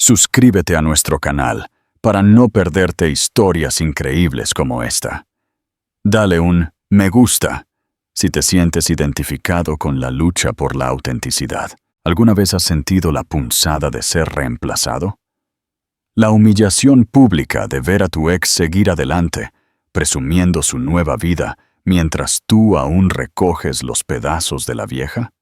Suscríbete a nuestro canal para no perderte historias increíbles como esta. Dale un me gusta si te sientes identificado con la lucha por la autenticidad. ¿Alguna vez has sentido la punzada de ser reemplazado? La humillación pública de ver a tu ex seguir adelante, presumiendo su nueva vida, mientras tú aún recoges los pedazos de la vieja.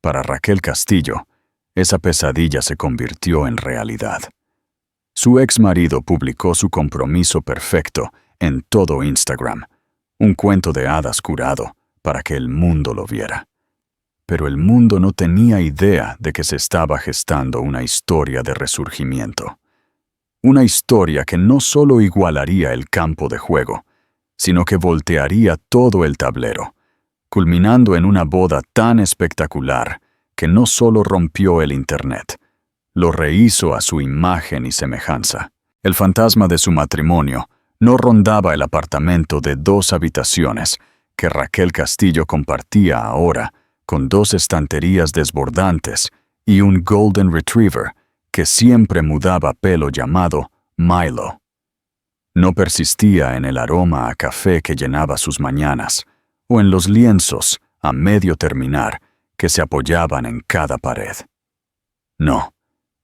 Para Raquel Castillo, esa pesadilla se convirtió en realidad. Su ex marido publicó su compromiso perfecto en todo Instagram, un cuento de hadas curado para que el mundo lo viera. Pero el mundo no tenía idea de que se estaba gestando una historia de resurgimiento. Una historia que no solo igualaría el campo de juego, sino que voltearía todo el tablero, culminando en una boda tan espectacular que no solo rompió el Internet, lo rehizo a su imagen y semejanza. El fantasma de su matrimonio no rondaba el apartamento de 2 habitaciones que Raquel Castillo compartía ahora con 2 estanterías desbordantes y un Golden Retriever que siempre mudaba pelo llamado Milo. No persistía en el aroma a café que llenaba sus mañanas, o en los lienzos, a medio terminar, que se apoyaban en cada pared. No,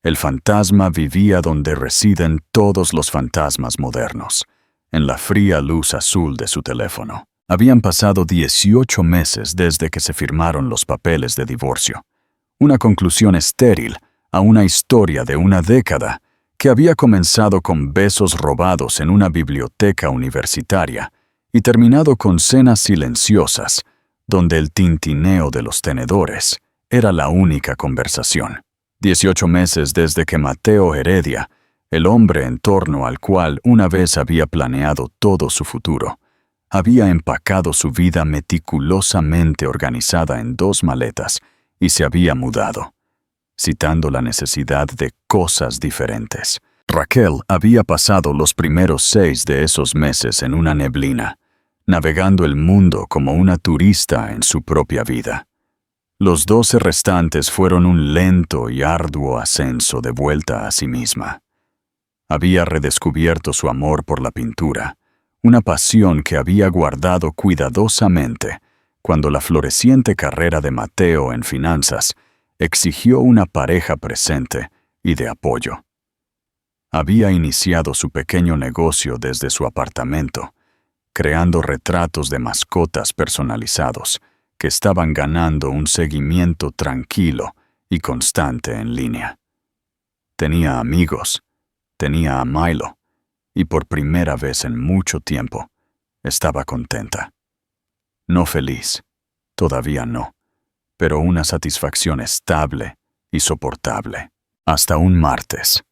el fantasma vivía donde residen todos los fantasmas modernos, en la fría luz azul de su teléfono. Habían pasado 18 meses desde que se firmaron los papeles de divorcio, una conclusión estéril a una historia de una década que había comenzado con besos robados en una biblioteca universitaria y terminado con cenas silenciosas, donde el tintineo de los tenedores era la única conversación. 18 meses desde que Mateo Heredia, el hombre en torno al cual una vez había planeado todo su futuro, había empacado su vida meticulosamente organizada en 2 maletas y se había mudado, citando la necesidad de cosas diferentes. Raquel había pasado los primeros 6 de esos meses en una neblina, navegando el mundo como una turista en su propia vida. Los 12 restantes fueron un lento y arduo ascenso de vuelta a sí misma. Había redescubierto su amor por la pintura, una pasión que había guardado cuidadosamente cuando la floreciente carrera de Mateo en finanzas exigió una pareja presente y de apoyo. Había iniciado su pequeño negocio desde su apartamento, creando retratos de mascotas personalizados que estaban ganando un seguimiento tranquilo y constante en línea. Tenía amigos, tenía a Milo, y por primera vez en mucho tiempo estaba contenta. No feliz, todavía no, pero una satisfacción estable y soportable. Hasta un martes.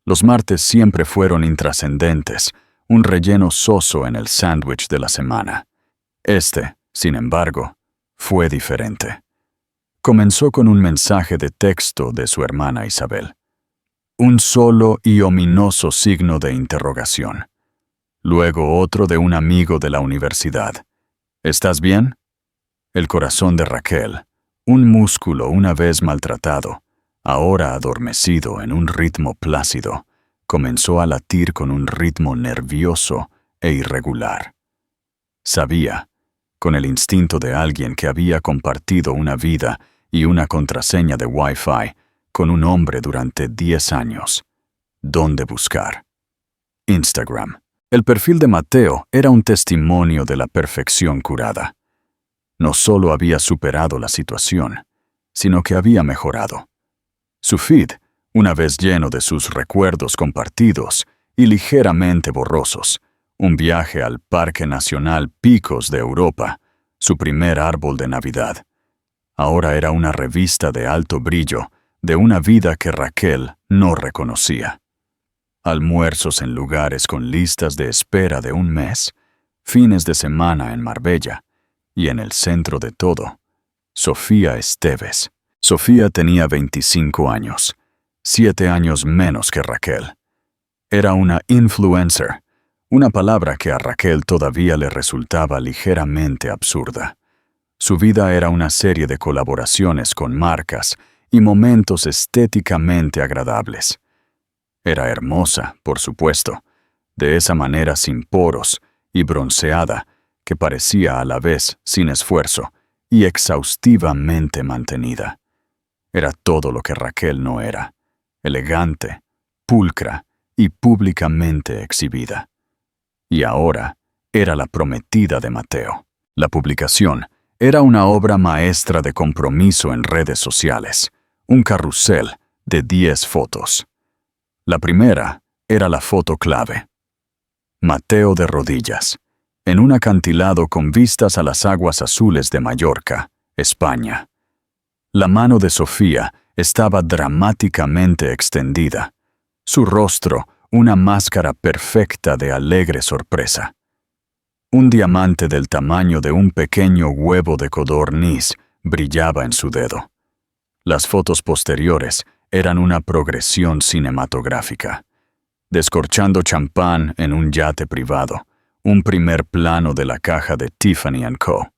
Los martes siempre fueron intrascendentes, un relleno soso en el sándwich de la semana. Sin embargo, fue diferente. Comenzó con un mensaje de texto de su hermana Isabel. Un solo y ominoso signo de interrogación. Luego otro de un amigo de la universidad. ¿Estás bien? El corazón de Raquel, un músculo una vez maltratado, ahora adormecido en un ritmo plácido, comenzó a latir con un ritmo nervioso e irregular. Sabía, con el instinto de alguien que había compartido una vida y una contraseña de Wi-Fi con un hombre durante 10 años, dónde buscar. Instagram. El perfil de Mateo era un testimonio de la perfección curada. No solo había superado la situación, sino que había mejorado. Su feed, una vez lleno de sus recuerdos compartidos y ligeramente borrosos, un viaje al Parque Nacional Picos de Europa, su primer árbol de Navidad. Ahora era una revista de alto brillo de una vida que Raquel no reconocía. Almuerzos en lugares con listas de espera de un mes, fines de semana en Marbella, y en el centro de todo, Sofía Esteves. Sofía tenía 25 años, 7 años menos que Raquel. Era una influencer, una palabra que a Raquel todavía le resultaba ligeramente absurda. Su vida era una serie de colaboraciones con marcas y momentos estéticamente agradables. Era hermosa, por supuesto, de esa manera sin poros y bronceada que parecía a la vez sin esfuerzo y exhaustivamente mantenida. Era todo lo que Raquel no era: elegante, pulcra y públicamente exhibida. Y ahora era la prometida de Mateo. La publicación era una obra maestra de compromiso en redes sociales, un carrusel de 10 fotos. La primera era la foto clave. Mateo de rodillas, en un acantilado con vistas a las aguas azules de Mallorca, España. La mano de Sofía estaba dramáticamente extendida, su rostro una máscara perfecta de alegre sorpresa. Un diamante del tamaño de un pequeño huevo de codorniz brillaba en su dedo. Las fotos posteriores eran una progresión cinematográfica. Descorchando champán en un yate privado, un primer plano de la caja de Tiffany & Co.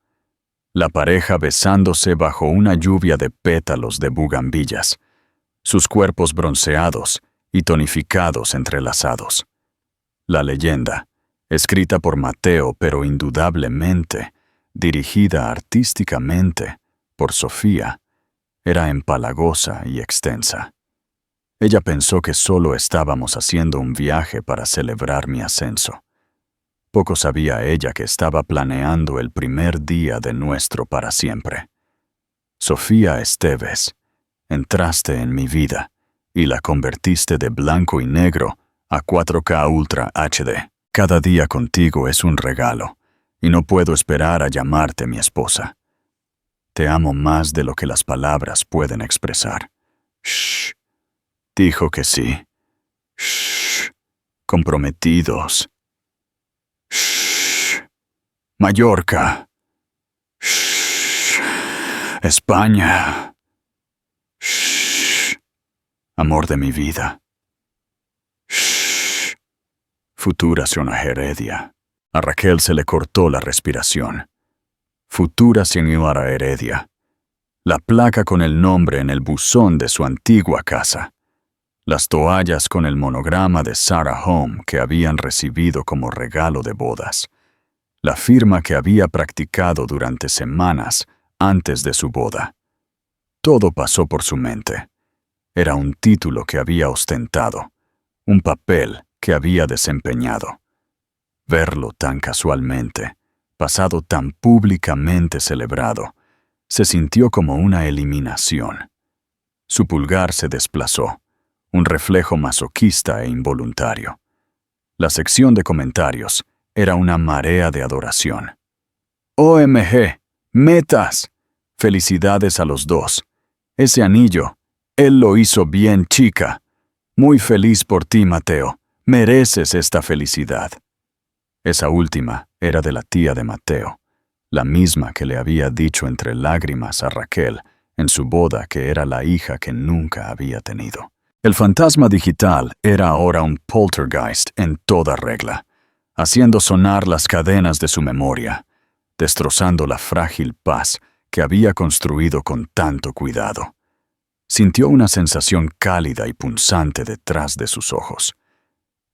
La pareja besándose bajo una lluvia de pétalos de bugambillas, sus cuerpos bronceados y tonificados entrelazados. La leyenda, escrita por Mateo pero indudablemente dirigida artísticamente por Sofía, era empalagosa y extensa. Ella pensó que solo estábamos haciendo un viaje para celebrar mi ascenso. Poco sabía ella que estaba planeando el primer día de nuestro para siempre. Sofía Esteves, entraste en mi vida y la convertiste de blanco y negro a 4K Ultra HD. Cada día contigo es un regalo y no puedo esperar a llamarte mi esposa. Te amo más de lo que las palabras pueden expresar. Shh. Dijo que sí. Shh. Comprometidos. Shh. Mallorca. Shh. España. Shh. Amor de mi vida. Shh. Futura señora Heredia. A Raquel se le cortó la respiración. Futura señora Heredia. La placa con el nombre en el buzón de su antigua casa. Las toallas con el monograma de Sarah Home que habían recibido como regalo de bodas. La firma que había practicado durante semanas antes de su boda. Todo pasó por su mente. Era un título que había ostentado, un papel que había desempeñado. Verlo tan casualmente, pasado tan públicamente celebrado, se sintió como una eliminación. Su pulgar se desplazó, un reflejo masoquista e involuntario. La sección de comentarios era una marea de adoración. OMG, metas. Felicidades a los dos. Ese anillo, él lo hizo bien, chica. Muy feliz por ti, Mateo. Mereces esta felicidad. Esa última era de la tía de Mateo, la misma que le había dicho entre lágrimas a Raquel en su boda que era la hija que nunca había tenido. El fantasma digital era ahora un poltergeist en toda regla, haciendo sonar las cadenas de su memoria, destrozando la frágil paz que había construido con tanto cuidado. Sintió una sensación cálida y punzante detrás de sus ojos.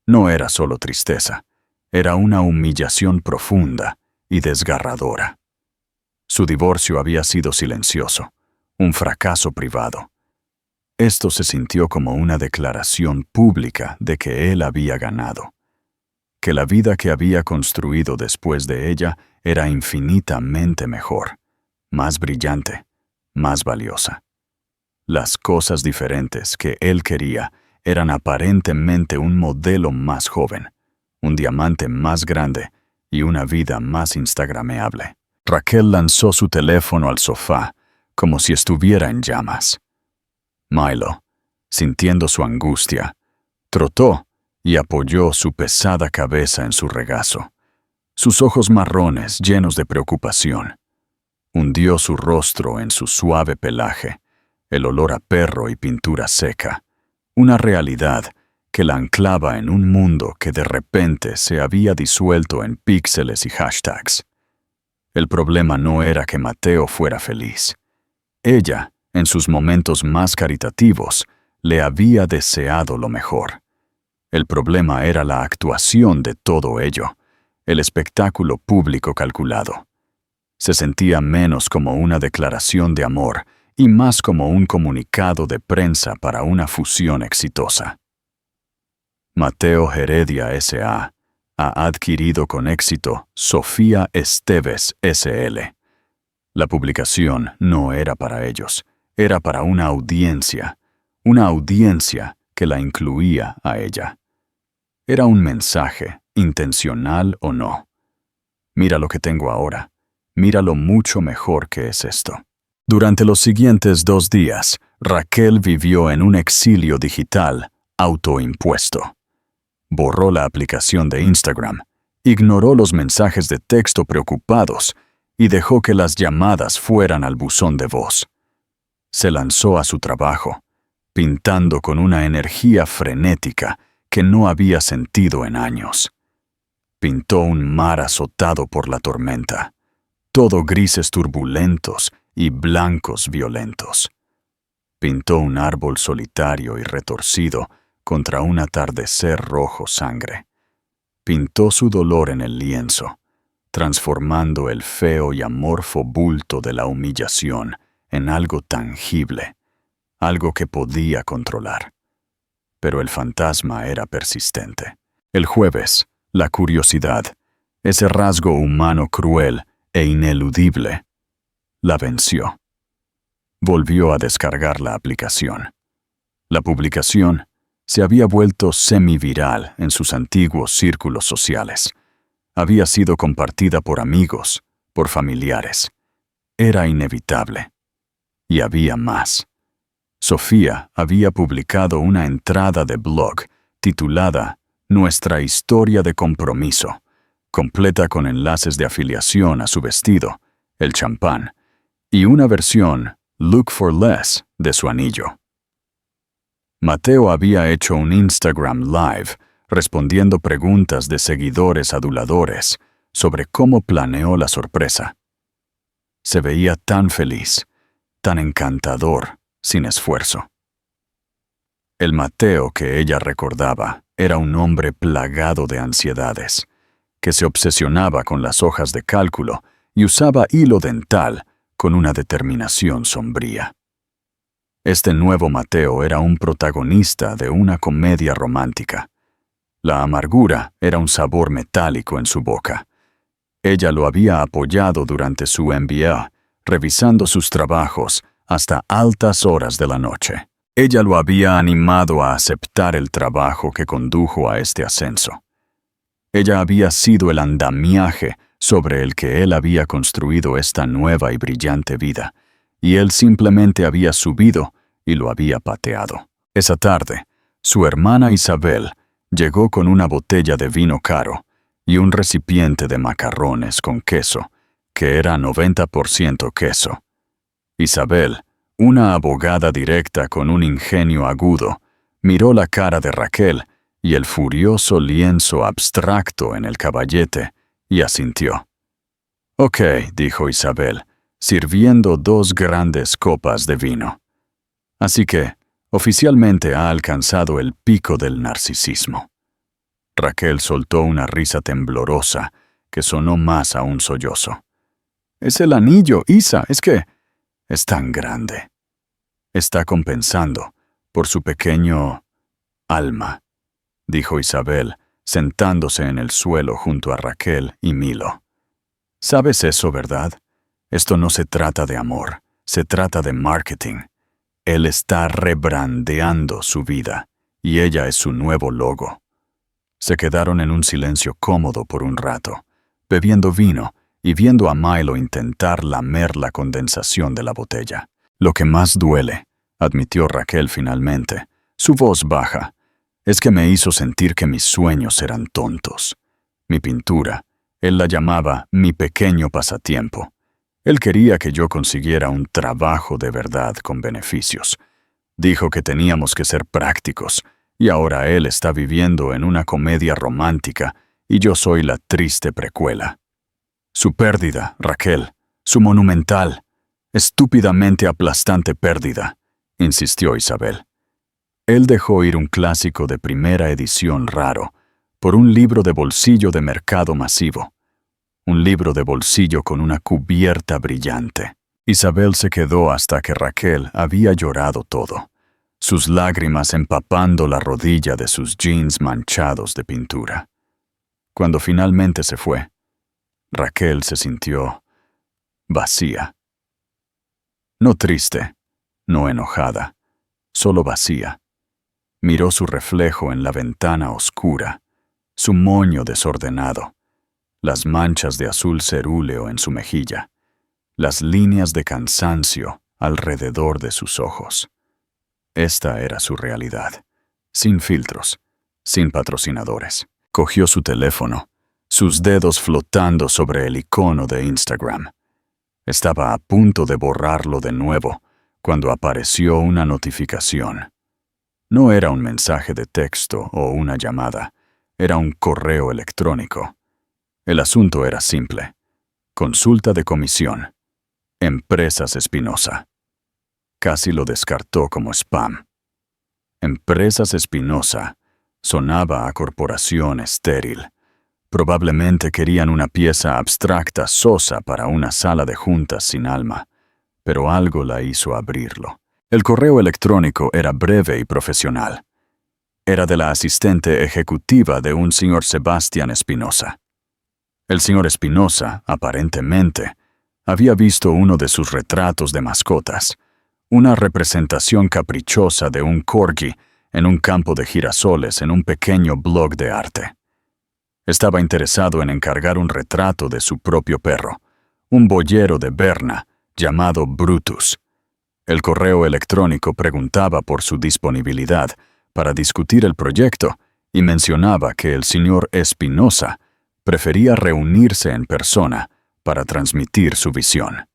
No era solo tristeza, era una humillación profunda y desgarradora. Su divorcio había sido silencioso, un fracaso privado. Esto se sintió como una declaración pública de que él había ganado, que la vida que había construido después de ella era infinitamente mejor, más brillante, más valiosa. Las cosas diferentes que él quería eran aparentemente un modelo más joven, un diamante más grande y una vida más instagrameable. Raquel lanzó su teléfono al sofá como si estuviera en llamas. Milo, sintiendo su angustia, trotó y apoyó su pesada cabeza en su regazo. Sus ojos marrones llenos de preocupación. Hundió su rostro en su suave pelaje, el olor a perro y pintura seca, una realidad que la anclaba en un mundo que de repente se había disuelto en píxeles y hashtags. El problema no era que Mateo fuera feliz. Ella en sus momentos más caritativos, le había deseado lo mejor. El problema era la actuación de todo ello, el espectáculo público calculado. Se sentía menos como una declaración de amor y más como un comunicado de prensa para una fusión exitosa. Mateo Heredia S.A. ha adquirido con éxito Sofía Esteves S.L. La publicación no era para ellos, era para una audiencia que la incluía a ella. Era un mensaje, intencional o no. Mira lo que tengo ahora, mira lo mucho mejor que es esto. Durante los siguientes 2 días, Raquel vivió en un exilio digital autoimpuesto. Borró la aplicación de Instagram, ignoró los mensajes de texto preocupados y dejó que las llamadas fueran al buzón de voz. Se lanzó a su trabajo, pintando con una energía frenética que no había sentido en años. Pintó un mar azotado por la tormenta, todo grises turbulentos y blancos violentos. Pintó un árbol solitario y retorcido contra un atardecer rojo sangre. Pintó su dolor en el lienzo, transformando el feo y amorfo bulto de la humillación en algo tangible, algo que podía controlar. Pero el fantasma era persistente. El jueves, la curiosidad, ese rasgo humano cruel e ineludible, la venció. Volvió a descargar la aplicación. La publicación se había vuelto semiviral en sus antiguos círculos sociales. Había sido compartida por amigos, por familiares. Era inevitable. Y había más. Sofía había publicado una entrada de blog titulada Nuestra historia de compromiso, completa con enlaces de afiliación a su vestido, el champán, y una versión Look for Less de su anillo. Mateo había hecho un Instagram Live respondiendo preguntas de seguidores aduladores sobre cómo planeó la sorpresa. Se veía tan feliz, tan encantador, sin esfuerzo. El Mateo que ella recordaba era un hombre plagado de ansiedades, que se obsesionaba con las hojas de cálculo y usaba hilo dental con una determinación sombría. Este nuevo Mateo era un protagonista de una comedia romántica. La amargura era un sabor metálico en su boca. Ella lo había apoyado durante su MBA, revisando sus trabajos hasta altas horas de la noche. Ella lo había animado a aceptar el trabajo que condujo a este ascenso. Ella había sido el andamiaje sobre el que él había construido esta nueva y brillante vida, y él simplemente había subido y lo había pateado. Esa tarde, su hermana Isabel llegó con una botella de vino caro y un recipiente de macarrones con queso, que era 90% queso. Isabel, una abogada directa con un ingenio agudo, miró la cara de Raquel y el furioso lienzo abstracto en el caballete y asintió. «Ok», dijo Isabel, sirviendo 2 grandes copas de vino. Así que, oficialmente ha alcanzado el pico del narcisismo. Raquel soltó una risa temblorosa que sonó más a un sollozo. «Es el anillo, Isa, es que es tan grande. Está compensando por su pequeño alma», dijo Isabel, sentándose en el suelo junto a Raquel y Milo. «¿Sabes eso, verdad? Esto no se trata de amor, se trata de marketing. Él está rebrandeando su vida, y ella es su nuevo logo». Se quedaron en un silencio cómodo por un rato, bebiendo vino y viendo a Milo intentar lamer la condensación de la botella. «Lo que más duele», admitió Raquel finalmente, su voz baja, «es que me hizo sentir que mis sueños eran tontos. Mi pintura, él la llamaba mi pequeño pasatiempo. Él quería que yo consiguiera un trabajo de verdad con beneficios. Dijo que teníamos que ser prácticos, y ahora él está viviendo en una comedia romántica y yo soy la triste precuela. Su pérdida, Raquel, su monumental, Estúpidamente aplastante pérdida, insistió Isabel. Él dejó ir un clásico de primera edición raro por un libro de bolsillo de mercado masivo. Un libro de bolsillo con una cubierta brillante. Isabel se quedó hasta que Raquel había llorado todo, sus lágrimas empapando la rodilla de sus jeans manchados de pintura. Cuando finalmente se fue, Raquel se sintió vacía. No triste, no enojada, solo vacía. Miró su reflejo en la ventana oscura, su moño desordenado, las manchas de azul cerúleo en su mejilla, las líneas de cansancio alrededor de sus ojos. Esta era su realidad, sin filtros, sin patrocinadores. Cogió su teléfono, sus dedos flotando sobre el icono de Instagram. Estaba a punto de borrarlo de nuevo cuando apareció una notificación. No era un mensaje de texto o una llamada, era un correo electrónico. El asunto era simple. Consulta de comisión. Empresas Espinosa. Casi lo descartó como spam. Empresas Espinosa sonaba a corporación estéril. Probablemente querían una pieza abstracta sosa para una sala de juntas sin alma, pero algo la hizo abrirlo. El correo electrónico era breve y profesional. Era de la asistente ejecutiva de un señor Sebastián Espinosa. El señor Espinosa, aparentemente, había visto uno de sus retratos de mascotas, una representación caprichosa de un corgi en un campo de girasoles en un pequeño blog de arte. Estaba interesado en encargar un retrato de su propio perro, un boyero de Berna llamado Brutus. El correo electrónico preguntaba por su disponibilidad para discutir el proyecto y mencionaba que el señor Espinosa prefería reunirse en persona para transmitir su visión.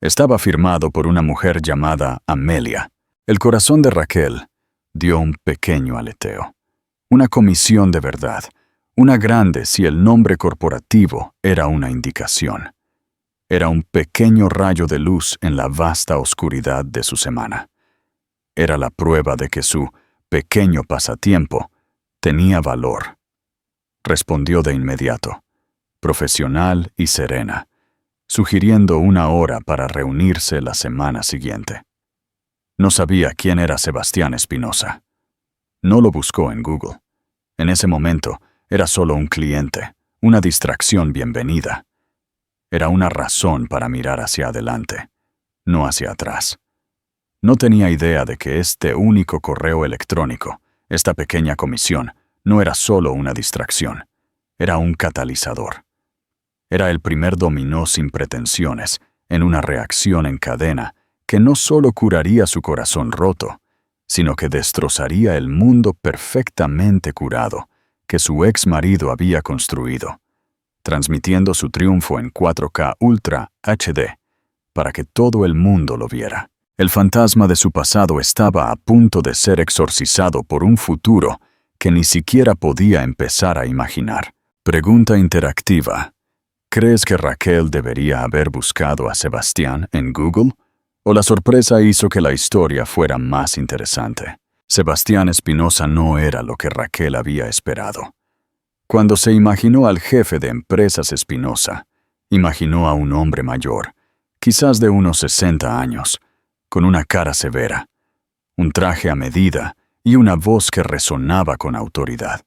Estaba firmado por una mujer llamada Amelia. El corazón de Raquel dio un pequeño aleteo. Una comisión de verdad, una grande si el nombre corporativo era una indicación. Era un pequeño rayo de luz en la vasta oscuridad de su semana. Era la prueba de que su pequeño pasatiempo tenía valor. Respondió de inmediato, profesional y serena, sugiriendo una hora para reunirse la semana siguiente. No sabía quién era Sebastián Espinosa. No lo buscó en Google. En ese momento era solo un cliente, una distracción bienvenida. Era una razón para mirar hacia adelante, no hacia atrás. No tenía idea de que este único correo electrónico, esta pequeña comisión, no era solo una distracción, era un catalizador. Era el primer dominó sin pretensiones en una reacción en cadena que no solo curaría su corazón roto, sino que destrozaría el mundo perfectamente curado que su ex marido había construido, transmitiendo su triunfo en 4K Ultra HD para que todo el mundo lo viera. El fantasma de su pasado estaba a punto de ser exorcizado por un futuro que ni siquiera podía empezar a imaginar. Pregunta interactiva. ¿Crees que Raquel debería haber buscado a Sebastián en Google? ¿O la sorpresa hizo que la historia fuera más interesante? Sebastián Espinosa no era lo que Raquel había esperado. Cuando se imaginó al jefe de Empresas Espinosa, imaginó a un hombre mayor, quizás de unos 60 años, con una cara severa, un traje a medida y una voz que resonaba con autoridad.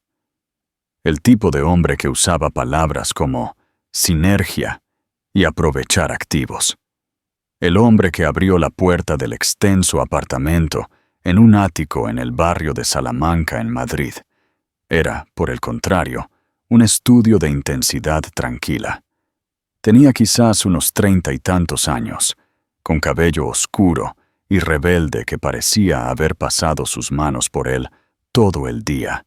El tipo de hombre que usaba palabras como sinergia y aprovechar activos. El hombre que abrió la puerta del extenso apartamento en un ático en el barrio de Salamanca, en Madrid. Era, por el contrario, un estudio de intensidad tranquila. Tenía quizás unos 30 y tantos años, con cabello oscuro y rebelde que parecía haber pasado sus manos por él todo el día.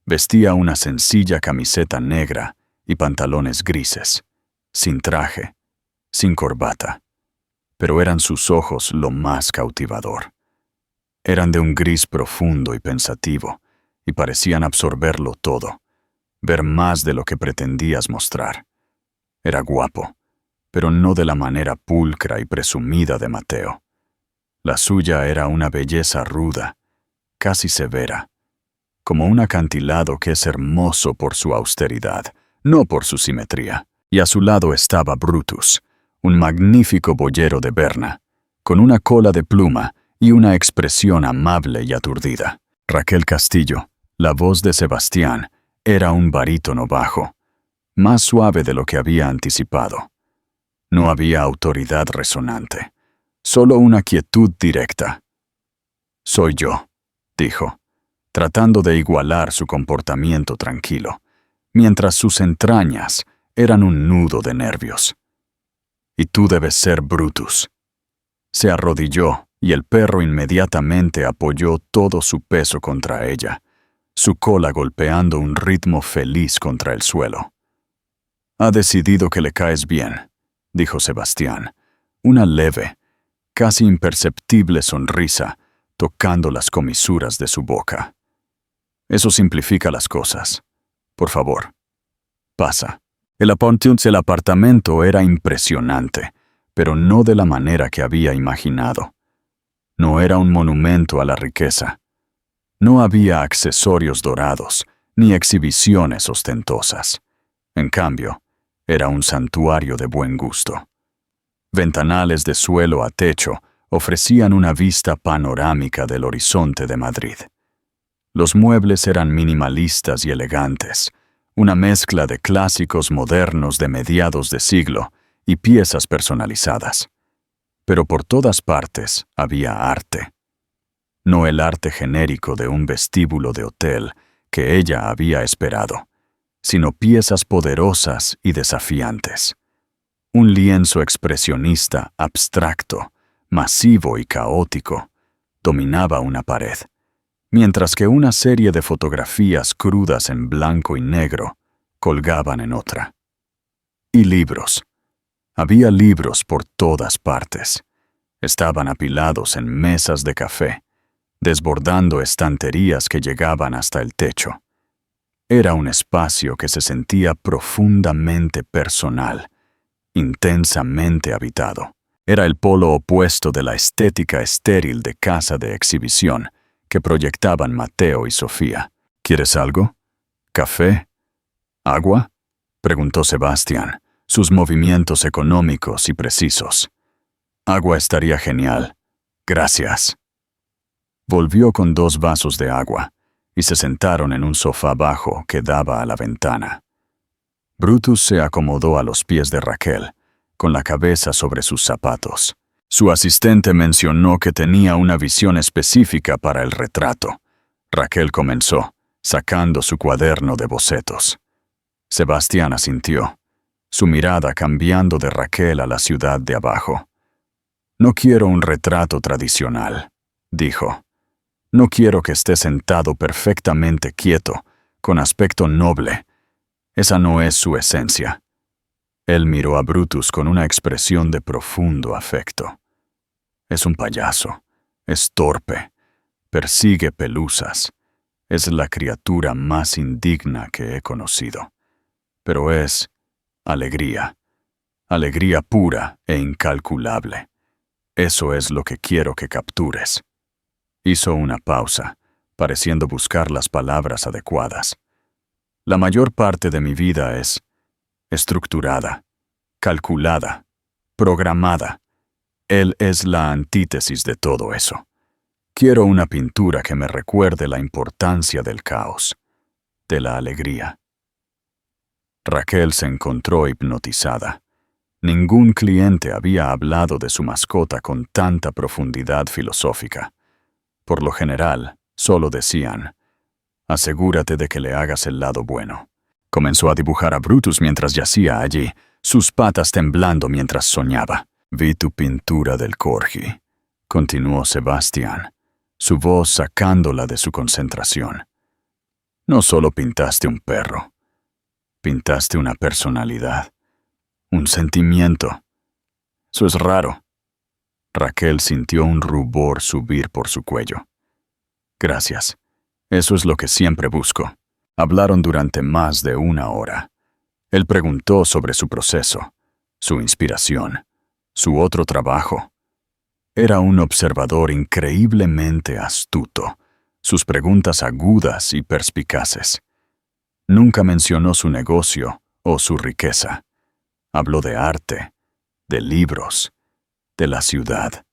Vestía una sencilla camiseta negra y pantalones grises, sin traje, sin corbata. Pero eran sus ojos lo más cautivador. Eran de un gris profundo y pensativo, y parecían absorberlo todo, ver más de lo que pretendías mostrar. Era guapo, pero no de la manera pulcra y presumida de Mateo. La suya era una belleza ruda, casi severa, como un acantilado que es hermoso por su austeridad, no por su simetría. Y a su lado estaba Brutus, un magnífico boyero de Berna, con una cola de pluma y una expresión amable y aturdida. Raquel Castillo, la voz de Sebastián, era un barítono bajo, más suave de lo que había anticipado. No había autoridad resonante, solo una quietud directa. «Soy yo», dijo, tratando de igualar su comportamiento tranquilo, mientras sus entrañas eran un nudo de nervios. «Y tú debes ser Brutus». Se arrodilló y el perro inmediatamente apoyó todo su peso contra ella, su cola golpeando un ritmo feliz contra el suelo. «Ha decidido que le caes bien», dijo Sebastián, una leve, casi imperceptible sonrisa tocando las comisuras de su boca. «Eso simplifica las cosas. Por favor, pasa». El apartamento era impresionante, pero no de la manera que había imaginado. No era un monumento a la riqueza. No había accesorios dorados, ni exhibiciones ostentosas. En cambio, era un santuario de buen gusto. Ventanales de suelo a techo ofrecían una vista panorámica del horizonte de Madrid. Los muebles eran minimalistas y elegantes, una mezcla de clásicos modernos de mediados de siglo y piezas personalizadas. Pero por todas partes había arte. No el arte genérico de un vestíbulo de hotel que ella había esperado, sino piezas poderosas y desafiantes. Un lienzo expresionista abstracto, masivo y caótico, dominaba una pared, mientras que una serie de fotografías crudas en blanco y negro colgaban en otra. Y libros. Había libros por todas partes. Estaban apilados en mesas de café, desbordando estanterías que llegaban hasta el techo. Era un espacio que se sentía profundamente personal, intensamente habitado. Era el polo opuesto de la estética estéril de casa de exhibición que proyectaban Mateo y Sofía. «¿Quieres algo? ¿Café? ¿Agua?», preguntó Sebastián, sus movimientos económicos y precisos. «Agua estaría genial. Gracias». Volvió con 2 vasos de agua y se sentaron en un sofá bajo que daba a la ventana. Brutus se acomodó a los pies de Raquel, con la cabeza sobre sus zapatos. Su asistente mencionó que tenía una visión específica para el retrato. Raquel comenzó, sacando su cuaderno de bocetos. Sebastián asintió, su mirada cambiando de Raquel a la ciudad de abajo. «No quiero un retrato tradicional», dijo. «No quiero que esté sentado perfectamente quieto, con aspecto noble. Esa no es su esencia». Él miró a Brutus con una expresión de profundo afecto. «Es un payaso, es torpe, persigue pelusas. Es la criatura más indigna que he conocido. Pero es alegría, alegría pura e incalculable. Eso es lo que quiero que captures». Hizo una pausa, pareciendo buscar las palabras adecuadas. «La mayor parte de mi vida es estructurada, calculada, programada. Él es la antítesis de todo eso. Quiero una pintura que me recuerde la importancia del caos, de la alegría». Raquel se encontró hipnotizada. Ningún cliente había hablado de su mascota con tanta profundidad filosófica. Por lo general, solo decían: «Asegúrate de que le hagas el lado bueno». Comenzó a dibujar a Brutus mientras yacía allí, sus patas temblando mientras soñaba. «Vi tu pintura del corgi», continuó Sebastián, su voz sacándola de su concentración. «No solo pintaste un perro, pintaste una personalidad, un sentimiento. Eso es raro». Raquel sintió un rubor subir por su cuello. «Gracias. Eso es lo que siempre busco». Hablaron durante más de 1 hora. Él preguntó sobre su proceso, su inspiración, su otro trabajo. Era un observador increíblemente astuto, sus preguntas agudas y perspicaces. Nunca mencionó su negocio o su riqueza. Habló de arte, de libros, de la ciudad.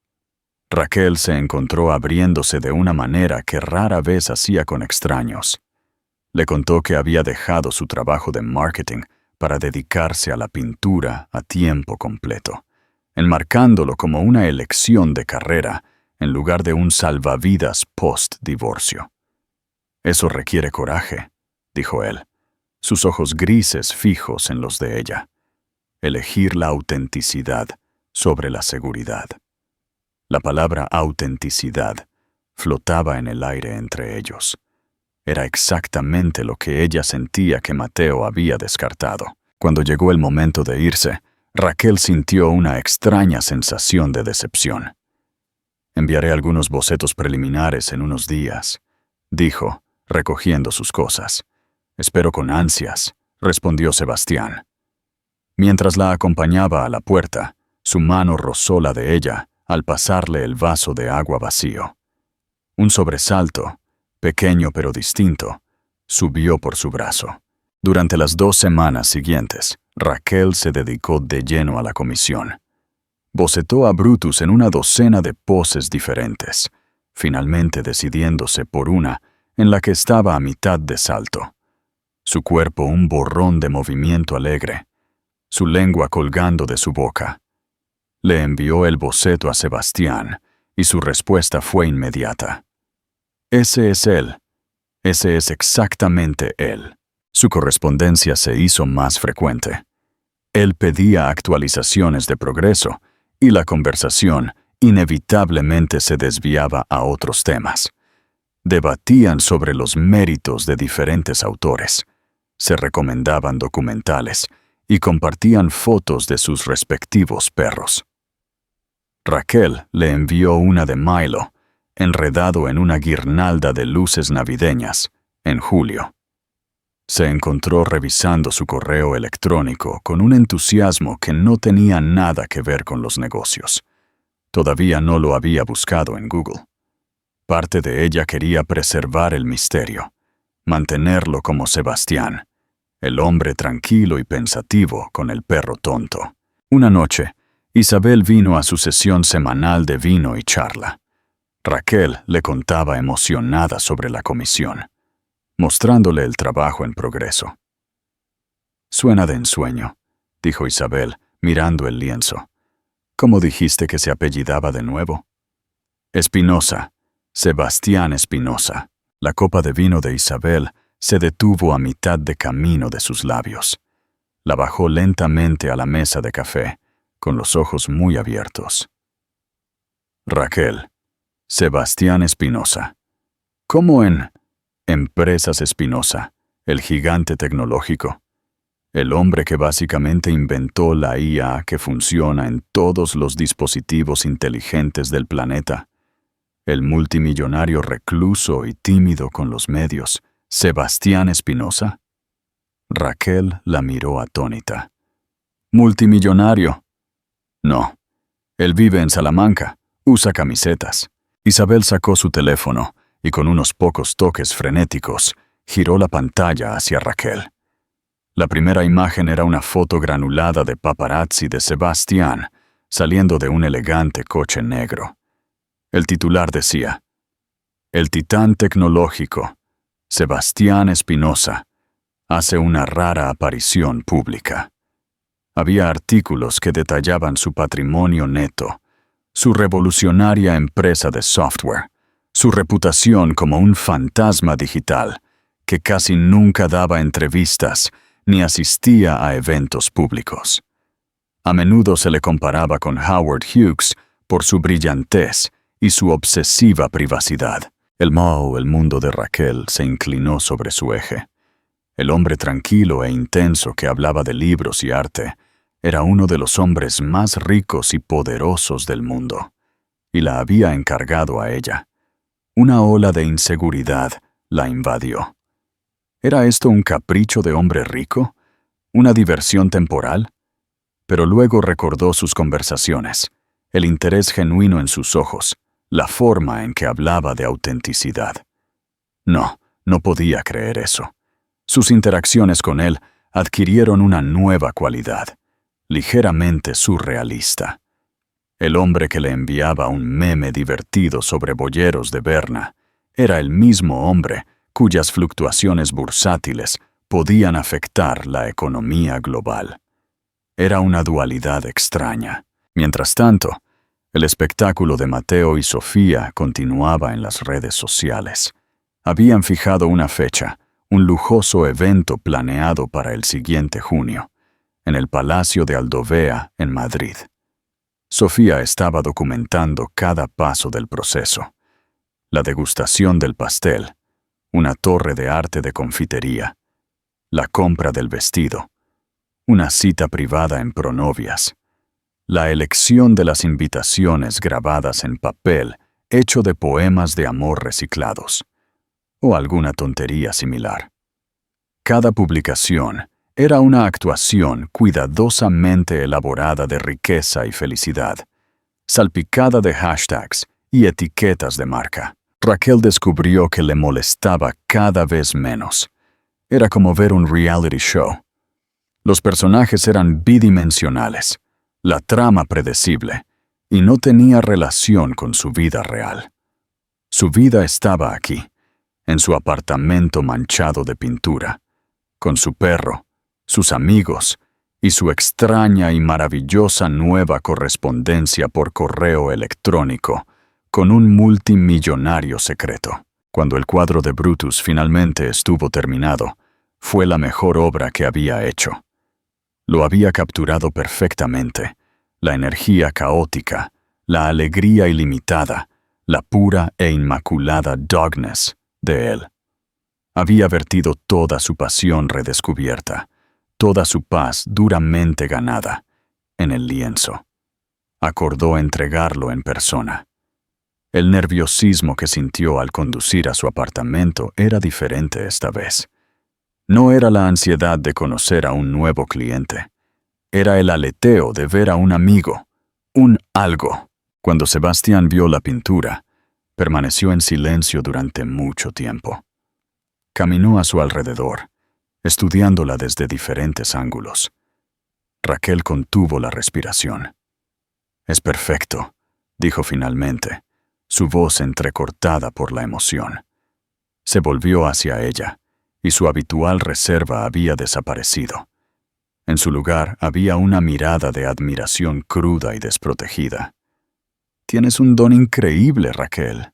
Raquel se encontró abriéndose de una manera que rara vez hacía con extraños. Le contó que había dejado su trabajo de marketing para dedicarse a la pintura a tiempo completo, enmarcándolo como una elección de carrera en lugar de un salvavidas post-divorcio. «Eso requiere coraje», dijo él, sus ojos grises fijos en los de ella. Elegir la autenticidad sobre la seguridad. La palabra autenticidad flotaba en el aire entre ellos. Era exactamente lo que ella sentía que Mateo había descartado. Cuando llegó el momento de irse, Raquel sintió una extraña sensación de decepción. «Enviaré algunos bocetos preliminares en unos días», dijo, recogiendo sus cosas. «Espero con ansias», respondió Sebastián. Mientras la acompañaba a la puerta, su mano rozó la de ella al pasarle el vaso de agua vacío. Un sobresalto, pequeño pero distinto, subió por su brazo. Durante las 2 semanas siguientes, Raquel se dedicó de lleno a la comisión. Bocetó a Brutus en una docena de poses diferentes, finalmente decidiéndose por una en la que estaba a mitad de salto. Su cuerpo un borrón de movimiento alegre, su lengua colgando de su boca. Le envió el boceto a Sebastián y su respuesta fue inmediata. «Ese es él. Ese es exactamente él». Su correspondencia se hizo más frecuente. Él pedía actualizaciones de progreso y la conversación inevitablemente se desviaba a otros temas. Debatían sobre los méritos de diferentes autores, se recomendaban documentales y compartían fotos de sus respectivos perros. Raquel le envió una de Milo, enredado en una guirnalda de luces navideñas, en julio. Se encontró revisando su correo electrónico con un entusiasmo que no tenía nada que ver con los negocios. Todavía no lo había buscado en Google. Parte de ella quería preservar el misterio, mantenerlo como Sebastián, el hombre tranquilo y pensativo con el perro tonto. Una noche, Isabel vino a su sesión semanal de vino y charla. Raquel le contaba emocionada sobre la comisión, mostrándole el trabajo en progreso. «Suena de ensueño», dijo Isabel, mirando el lienzo. «¿Cómo dijiste que se apellidaba de nuevo?» «Espinosa, Sebastián Espinosa». La copa de vino de Isabel se detuvo a mitad de camino de sus labios. La bajó lentamente a la mesa de café, con los ojos muy abiertos. «Raquel, Sebastián Espinosa. ¿Cómo en Empresas Espinosa, el gigante tecnológico? El hombre que básicamente inventó la IA que funciona en todos los dispositivos inteligentes del planeta. El multimillonario recluso y tímido con los medios, Sebastián Espinosa». Raquel la miró atónita. «¿Multimillonario?» «No. Él vive en Salamanca. Usa camisetas». Isabel sacó su teléfono y con unos pocos toques frenéticos, giró la pantalla hacia Raquel. La primera imagen era una foto granulada de paparazzi de Sebastián, saliendo de un elegante coche negro. El titular decía: «El titán tecnológico, Sebastián Espinosa, hace una rara aparición pública». Había artículos que detallaban su patrimonio neto, su revolucionaria empresa de software, su reputación como un fantasma digital que casi nunca daba entrevistas ni asistía a eventos públicos. A menudo se le comparaba con Howard Hughes por su brillantez y su obsesiva privacidad. El mundo de Raquel se inclinó sobre su eje. El hombre tranquilo e intenso que hablaba de libros y arte era uno de los hombres más ricos y poderosos del mundo, y la había encargado a ella. Una ola de inseguridad la invadió. ¿Era esto un capricho de hombre rico? ¿Una diversión temporal? pero luego recordó sus conversaciones, el interés genuino en sus ojos, la forma en que hablaba de autenticidad. No, no podía creer eso. Sus interacciones con él adquirieron una nueva cualidad, ligeramente surrealista. El hombre que le enviaba un meme divertido sobre boyeros de Berna era el mismo hombre cuyas fluctuaciones bursátiles podían afectar la economía global. Era una dualidad extraña. Mientras tanto, el espectáculo de Mateo y Sofía continuaba en las redes sociales. Habían fijado una fecha, un lujoso evento planeado para el siguiente junio, en el Palacio de Aldovea, en Madrid. Sofía estaba documentando cada paso del proceso. La degustación del pastel, una torre de arte de confitería, la compra del vestido, una cita privada en Pronovias, la elección de las invitaciones grabadas en papel hecho de poemas de amor reciclados, o alguna tontería similar. Cada publicación era una actuación cuidadosamente elaborada de riqueza y felicidad, salpicada de hashtags y etiquetas de marca. Raquel descubrió que le molestaba cada vez menos. Era como ver un reality show. Los personajes eran bidimensionales, la trama predecible, y no tenía relación con su vida real. Su vida estaba aquí, en su apartamento manchado de pintura, con su perro, sus amigos y su extraña y maravillosa nueva correspondencia por correo electrónico con un multimillonario secreto. Cuando el cuadro de Brutus finalmente estuvo terminado, fue la mejor obra que había hecho. Lo había capturado perfectamente, la energía caótica, la alegría ilimitada, la pura e inmaculada dogness de él. Había vertido toda su pasión redescubierta, toda su paz duramente ganada, en el lienzo. Acordó entregarlo en persona. El nerviosismo que sintió al conducir a su apartamento era diferente esta vez. No era la ansiedad de conocer a un nuevo cliente. Era el aleteo de ver a un amigo, un algo. Cuando Sebastián vio la pintura, permaneció en silencio durante mucho tiempo. Caminó a su alrededor, estudiándola desde diferentes ángulos. Raquel contuvo la respiración. «Es perfecto», dijo finalmente, su voz entrecortada por la emoción. Se volvió hacia ella, y su habitual reserva había desaparecido. En su lugar había una mirada de admiración cruda y desprotegida. «Tienes un don increíble, Raquel.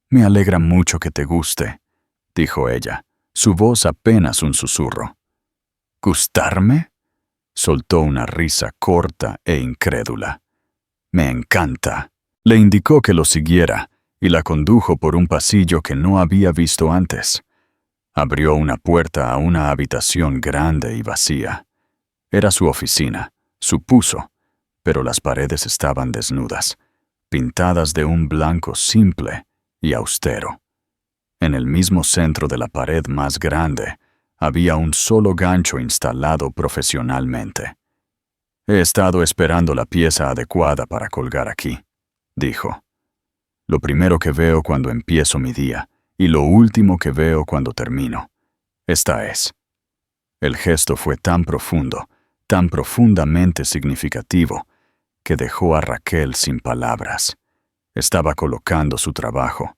Me alegra mucho que te guste», dijo ella, su voz apenas un susurro. «¿Gustarme?», soltó una risa corta e incrédula. «Me encanta». Le indicó que lo siguiera y la condujo por un pasillo que no había visto antes. Abrió una puerta a una habitación grande y vacía. Era su oficina, supuso, pero las paredes estaban desnudas, pintadas de un blanco simple y austero. En el mismo centro de la pared más grande había un solo gancho instalado profesionalmente. «He estado esperando la pieza adecuada para colgar aquí», dijo. «Lo primero que veo cuando empiezo mi día y lo último que veo cuando termino. Esta es». El gesto fue tan profundo, tan profundamente significativo, que dejó a Raquel sin palabras. Estaba colocando su trabajo,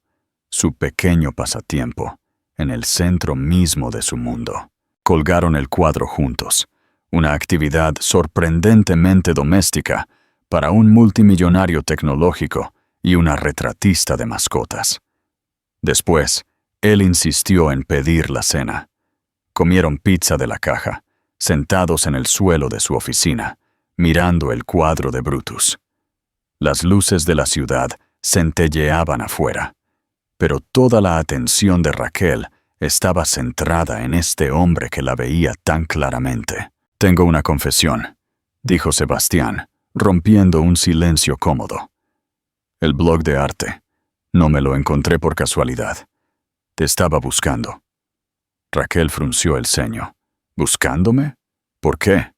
su pequeño pasatiempo, en el centro mismo de su mundo. Colgaron el cuadro juntos, una actividad sorprendentemente doméstica para un multimillonario tecnológico y una retratista de mascotas. Después, él insistió en pedir la cena. Comieron pizza de la caja, sentados en el suelo de su oficina, mirando el cuadro de Brutus. Las luces de la ciudad centelleaban afuera, pero toda la atención de Raquel estaba centrada en este hombre que la veía tan claramente. «Tengo una confesión», dijo Sebastián, rompiendo un silencio cómodo. «El blog de arte. No me lo encontré por casualidad. Te estaba buscando». Raquel frunció el ceño. «¿Buscándome? ¿Por qué?».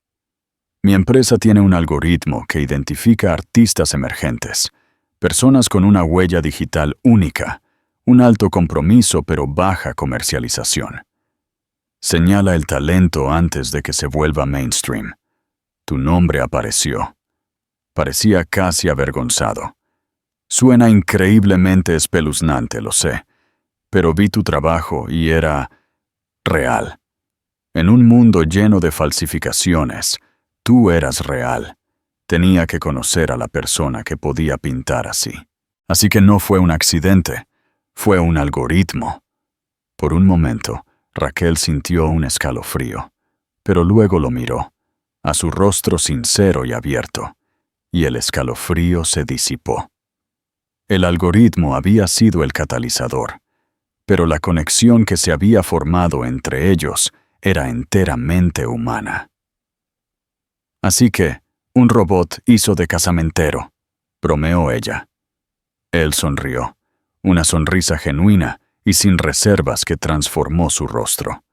Mi empresa tiene un algoritmo que identifica artistas emergentes, personas con una huella digital única, un alto compromiso pero baja comercialización. Señala el talento antes de que se vuelva mainstream. Tu nombre apareció. Parecía casi avergonzado. Suena increíblemente espeluznante, lo sé, pero vi tu trabajo y era real. En un mundo lleno de falsificaciones, tú eras real. Tenía que conocer a la persona que podía pintar así. Así que no fue un accidente, fue un algoritmo. Por un momento, Raquel sintió un escalofrío, pero luego lo miró, a su rostro sincero y abierto, y el escalofrío se disipó. El algoritmo había sido el catalizador, pero la conexión que se había formado entre ellos era enteramente humana. Así que, un robot hizo de casamentero, bromeó ella. Él sonrió, una sonrisa genuina y sin reservas que transformó su rostro.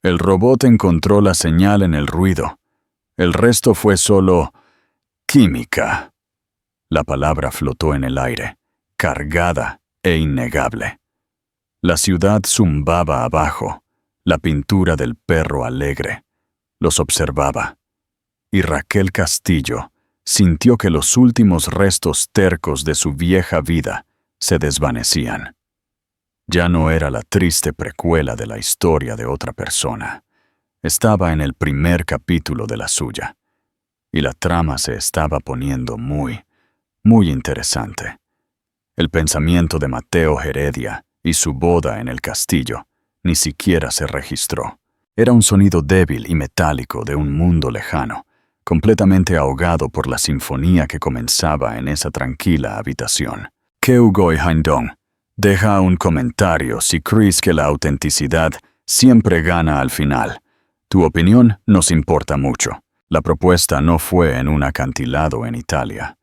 El robot encontró la señal en el ruido. El resto fue solo química. La palabra flotó en el aire, cargada e innegable. La ciudad zumbaba abajo, la pintura del perro alegre. Los observaba. Y Raquel Castillo sintió que los últimos restos tercos de su vieja vida se desvanecían. Ya no era la triste precuela de la historia de otra persona. Estaba en el primer capítulo de la suya. Y la trama se estaba poniendo muy interesante. El pensamiento de Mateo Heredia y su boda en el castillo ni siquiera se registró. Era un sonido débil y metálico de un mundo lejano, completamente ahogado por la sinfonía que comenzaba en esa tranquila habitación. Keugoy Haindong, deja un comentario si crees que la autenticidad siempre gana al final. Tu opinión nos importa mucho. La propuesta no fue en un acantilado en Italia.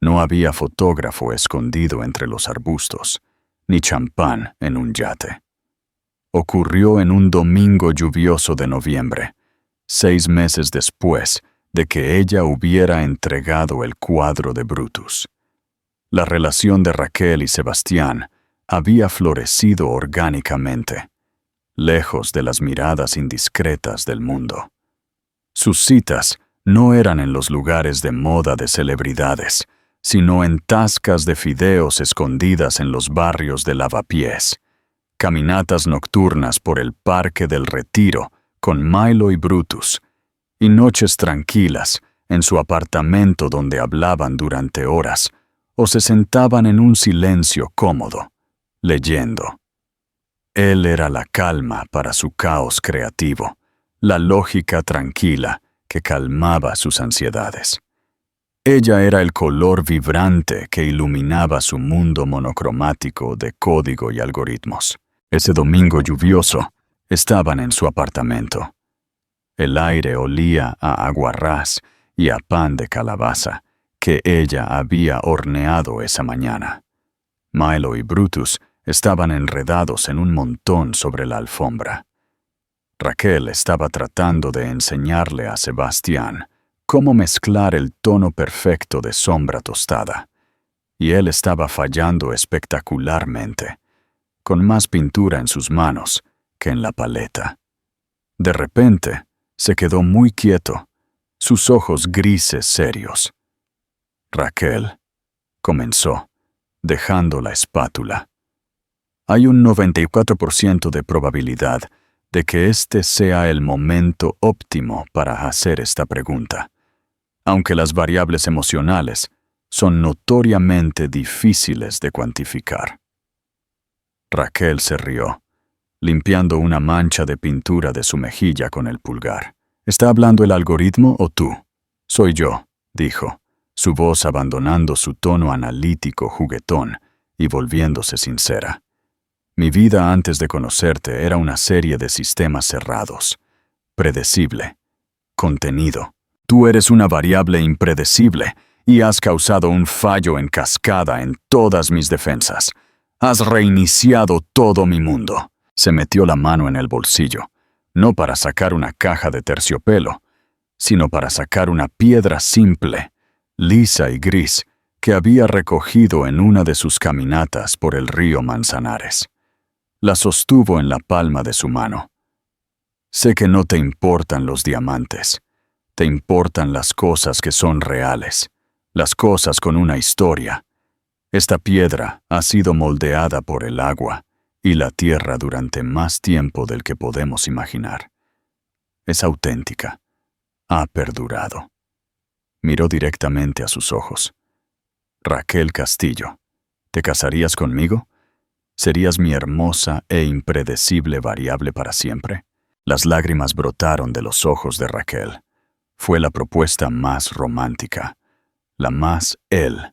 No había fotógrafo escondido entre los arbustos, ni champán en un yate. Ocurrió en un domingo lluvioso de noviembre, 6 meses después de que ella hubiera entregado el cuadro de Brutus. La relación de Raquel y Sebastián había florecido orgánicamente, lejos de las miradas indiscretas del mundo. Sus citas no eran en los lugares de moda de celebridades, sino en tascas de fideos escondidas en los barrios de Lavapiés, caminatas nocturnas por el Parque del Retiro con Milo y Brutus, y noches tranquilas en su apartamento donde hablaban durante horas o se sentaban en un silencio cómodo, leyendo. Él era la calma para su caos creativo, la lógica tranquila que calmaba sus ansiedades. Ella era el color vibrante que iluminaba su mundo monocromático de código y algoritmos. Ese domingo lluvioso, estaban en su apartamento. El aire olía a aguarrás y a pan de calabaza que ella había horneado esa mañana. Milo y Brutus estaban enredados en un montón sobre la alfombra. Raquel estaba tratando de enseñarle a Sebastián cómo mezclar el tono perfecto de sombra tostada, y él estaba fallando espectacularmente, con más pintura en sus manos que en la paleta. De repente, se quedó muy quieto, sus ojos grises serios. Raquel, comenzó, dejando la espátula. Hay un 94% de probabilidad de que este sea el momento óptimo para hacer esta pregunta, aunque las variables emocionales son notoriamente difíciles de cuantificar. Raquel se rió, limpiando una mancha de pintura de su mejilla con el pulgar. ¿Está hablando el algoritmo o tú? Soy yo, dijo, su voz abandonando su tono analítico juguetón y volviéndose sincera. Mi vida antes de conocerte era una serie de sistemas cerrados, predecible, contenido. Tú eres una variable impredecible y has causado un fallo en cascada en todas mis defensas. Has reiniciado todo mi mundo. Se metió la mano en el bolsillo, no para sacar una caja de terciopelo, sino para sacar una piedra simple, lisa y gris, que había recogido en una de sus caminatas por el río Manzanares. La sostuvo en la palma de su mano. Sé que no te importan los diamantes. Te importan las cosas que son reales, las cosas con una historia. Esta piedra ha sido moldeada por el agua y la tierra durante más tiempo del que podemos imaginar. Es auténtica. Ha perdurado. Miró directamente a sus ojos. Raquel Castillo, ¿te casarías conmigo? ¿Serías mi hermosa e impredecible variable para siempre? Las lágrimas brotaron de los ojos de Raquel. Fue la propuesta más romántica, la más él,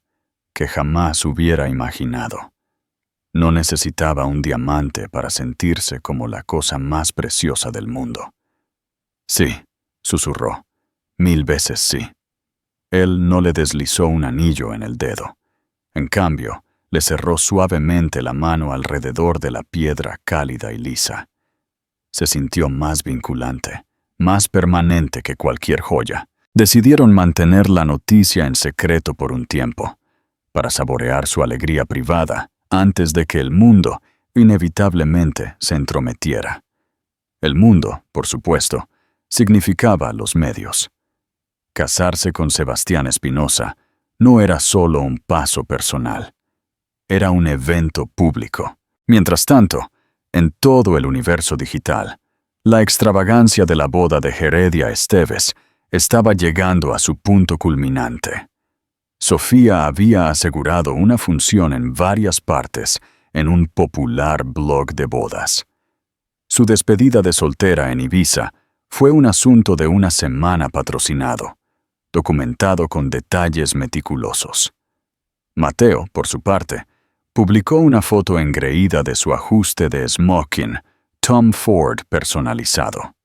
que jamás hubiera imaginado. No necesitaba un diamante para sentirse como la cosa más preciosa del mundo. Sí, susurró, 1000 veces sí. Él no le deslizó un anillo en el dedo. En cambio, le cerró suavemente la mano alrededor de la piedra cálida y lisa. Se sintió más vinculante, más permanente que cualquier joya. Decidieron mantener la noticia en secreto por un tiempo, para saborear su alegría privada antes de que el mundo inevitablemente se entrometiera. El mundo, por supuesto, significaba los medios. Casarse con Sebastián Espinosa no era solo un paso personal, era un evento público. Mientras tanto, en todo el universo digital, la extravagancia de la boda de Heredia Esteves estaba llegando a su punto culminante. Sofía había asegurado una función en varias partes en un popular blog de bodas. Su despedida de soltera en Ibiza fue un asunto de una semana patrocinado, documentado con detalles meticulosos. Mateo, por su parte, publicó una foto engreída de su ajuste de smoking, Tom Ford personalizado.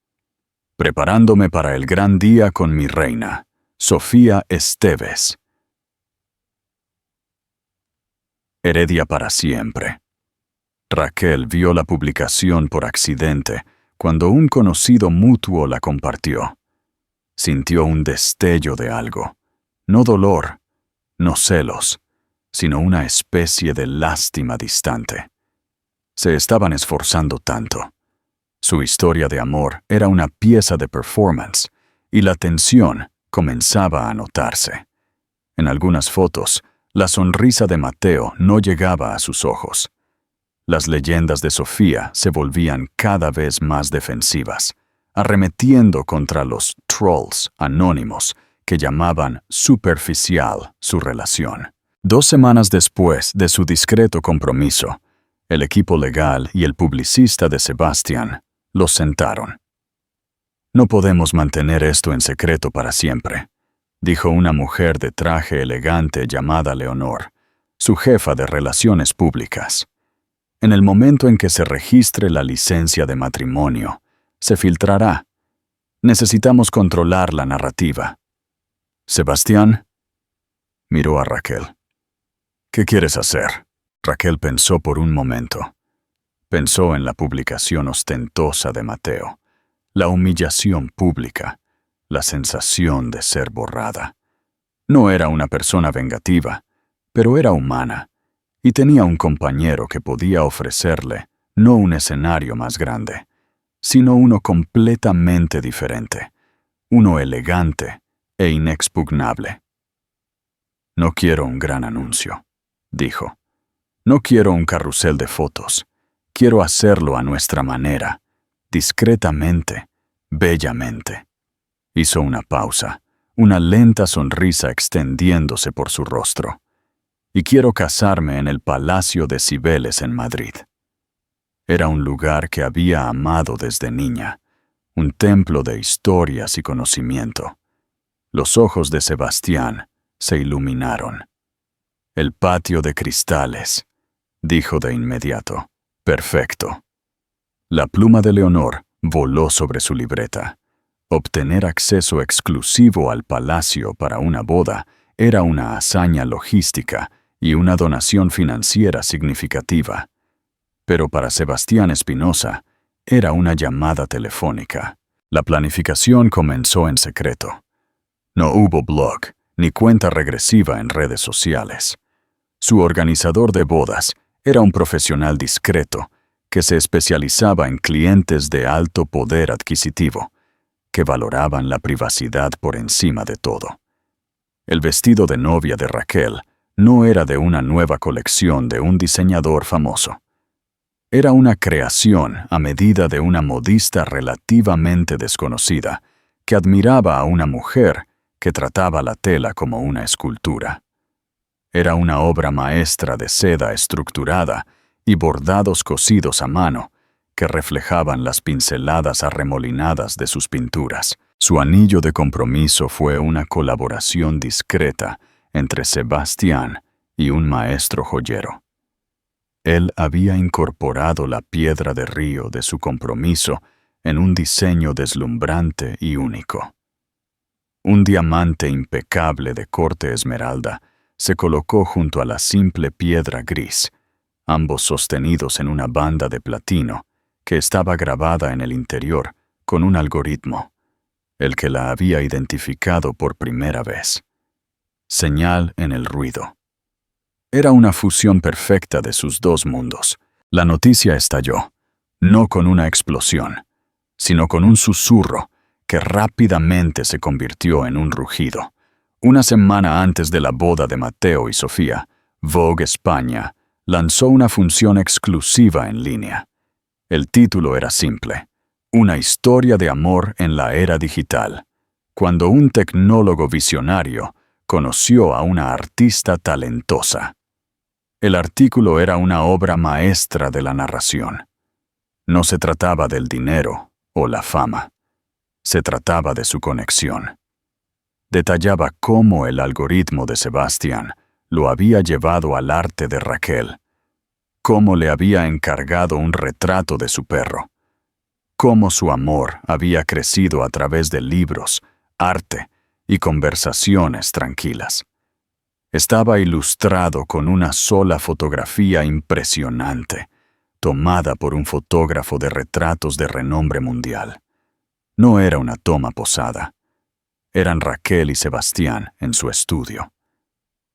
Preparándome para el gran día con mi reina, Sofía Esteves. Heredia para siempre. Raquel vio la publicación por accidente cuando un conocido mutuo la compartió. Sintió un destello de algo, no dolor, no celos, sino una especie de lástima distante. Se estaban esforzando tanto. Su historia de amor era una pieza de performance y la tensión comenzaba a notarse. En algunas fotos, la sonrisa de Mateo no llegaba a sus ojos. Las leyendas de Sofía se volvían cada vez más defensivas, arremetiendo contra los trolls anónimos que llamaban superficial su relación. 2 semanas después de su discreto compromiso, el equipo legal y el publicista de Sebastián los sentaron. «No podemos mantener esto en secreto para siempre», dijo una mujer de traje elegante llamada Leonor, su jefa de relaciones públicas. «En el momento en que se registre la licencia de matrimonio, se filtrará. Necesitamos controlar la narrativa». «Sebastián», miró a Raquel. «¿Qué quieres hacer?». Raquel pensó por un momento. Pensó en la publicación ostentosa de Mateo, la humillación pública, la sensación de ser borrada. No era una persona vengativa, pero era humana, y tenía un compañero que podía ofrecerle no un escenario más grande, sino uno completamente diferente, uno elegante e inexpugnable. «No quiero un gran anuncio», dijo. «No quiero un carrusel de fotos. Quiero hacerlo a nuestra manera, discretamente, bellamente». Hizo una pausa, una lenta sonrisa extendiéndose por su rostro. «Y quiero casarme en el Palacio de Cibeles en Madrid». Era un lugar que había amado desde niña, un templo de historias y conocimiento. Los ojos de Sebastián se iluminaron. «El patio de cristales», dijo de inmediato. «Perfecto». La pluma de Leonor voló sobre su libreta. Obtener acceso exclusivo al palacio para una boda era una hazaña logística y una donación financiera significativa. Pero para Sebastián Espinosa era una llamada telefónica. La planificación comenzó en secreto. No hubo blog ni cuenta regresiva en redes sociales. Su organizador de bodas era un profesional discreto que se especializaba en clientes de alto poder adquisitivo, que valoraban la privacidad por encima de todo. El vestido de novia de Raquel no era de una nueva colección de un diseñador famoso. Era una creación a medida de una modista relativamente desconocida que admiraba a una mujer que trataba la tela como una escultura. Era una obra maestra de seda estructurada y bordados cosidos a mano que reflejaban las pinceladas arremolinadas de sus pinturas. Su anillo de compromiso fue una colaboración discreta entre Sebastián y un maestro joyero. Él había incorporado la piedra de río de su compromiso en un diseño deslumbrante y único. Un diamante impecable de corte esmeralda se colocó junto a la simple piedra gris, ambos sostenidos en una banda de platino que estaba grabada en el interior con un algoritmo, el que la había identificado por primera vez. Señal en el ruido. Era una fusión perfecta de sus dos mundos. La noticia estalló, no con una explosión, sino con un susurro que rápidamente se convirtió en un rugido. Una semana antes de la boda de Mateo y Sofía, Vogue España lanzó una función exclusiva en línea. El título era simple: Una historia de amor en la era digital, cuando un tecnólogo visionario conoció a una artista talentosa. El artículo era una obra maestra de la narración. No se trataba del dinero o la fama. Se trataba de su conexión. Detallaba cómo el algoritmo de Sebastián lo había llevado al arte de Raquel, cómo le había encargado un retrato de su perro, cómo su amor había crecido a través de libros, arte y conversaciones tranquilas. Estaba ilustrado con una sola fotografía impresionante, tomada por un fotógrafo de retratos de renombre mundial. No era una toma posada. Eran Raquel y Sebastián en su estudio.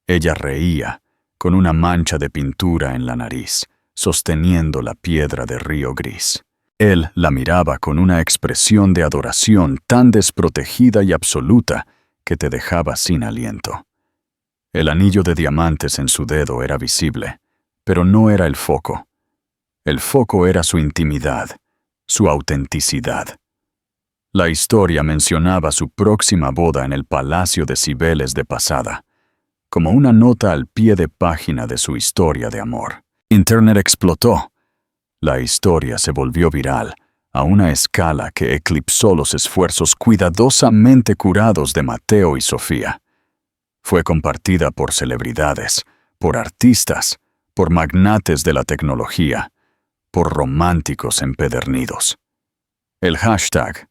Ella reía, con una mancha de pintura en la nariz, sosteniendo la piedra de río gris. Él la miraba con una expresión de adoración tan desprotegida y absoluta que te dejaba sin aliento. El anillo de diamantes en su dedo era visible, pero no era el foco. El foco era su intimidad, su autenticidad. La historia mencionaba su próxima boda en el Palacio de Cibeles de Pasada, como una nota al pie de página de su historia de amor. Internet explotó. La historia se volvió viral a una escala que eclipsó los esfuerzos cuidadosamente curados de Mateo y Sofía. Fue compartida por celebridades, por artistas, por magnates de la tecnología, por románticos empedernidos. El hashtag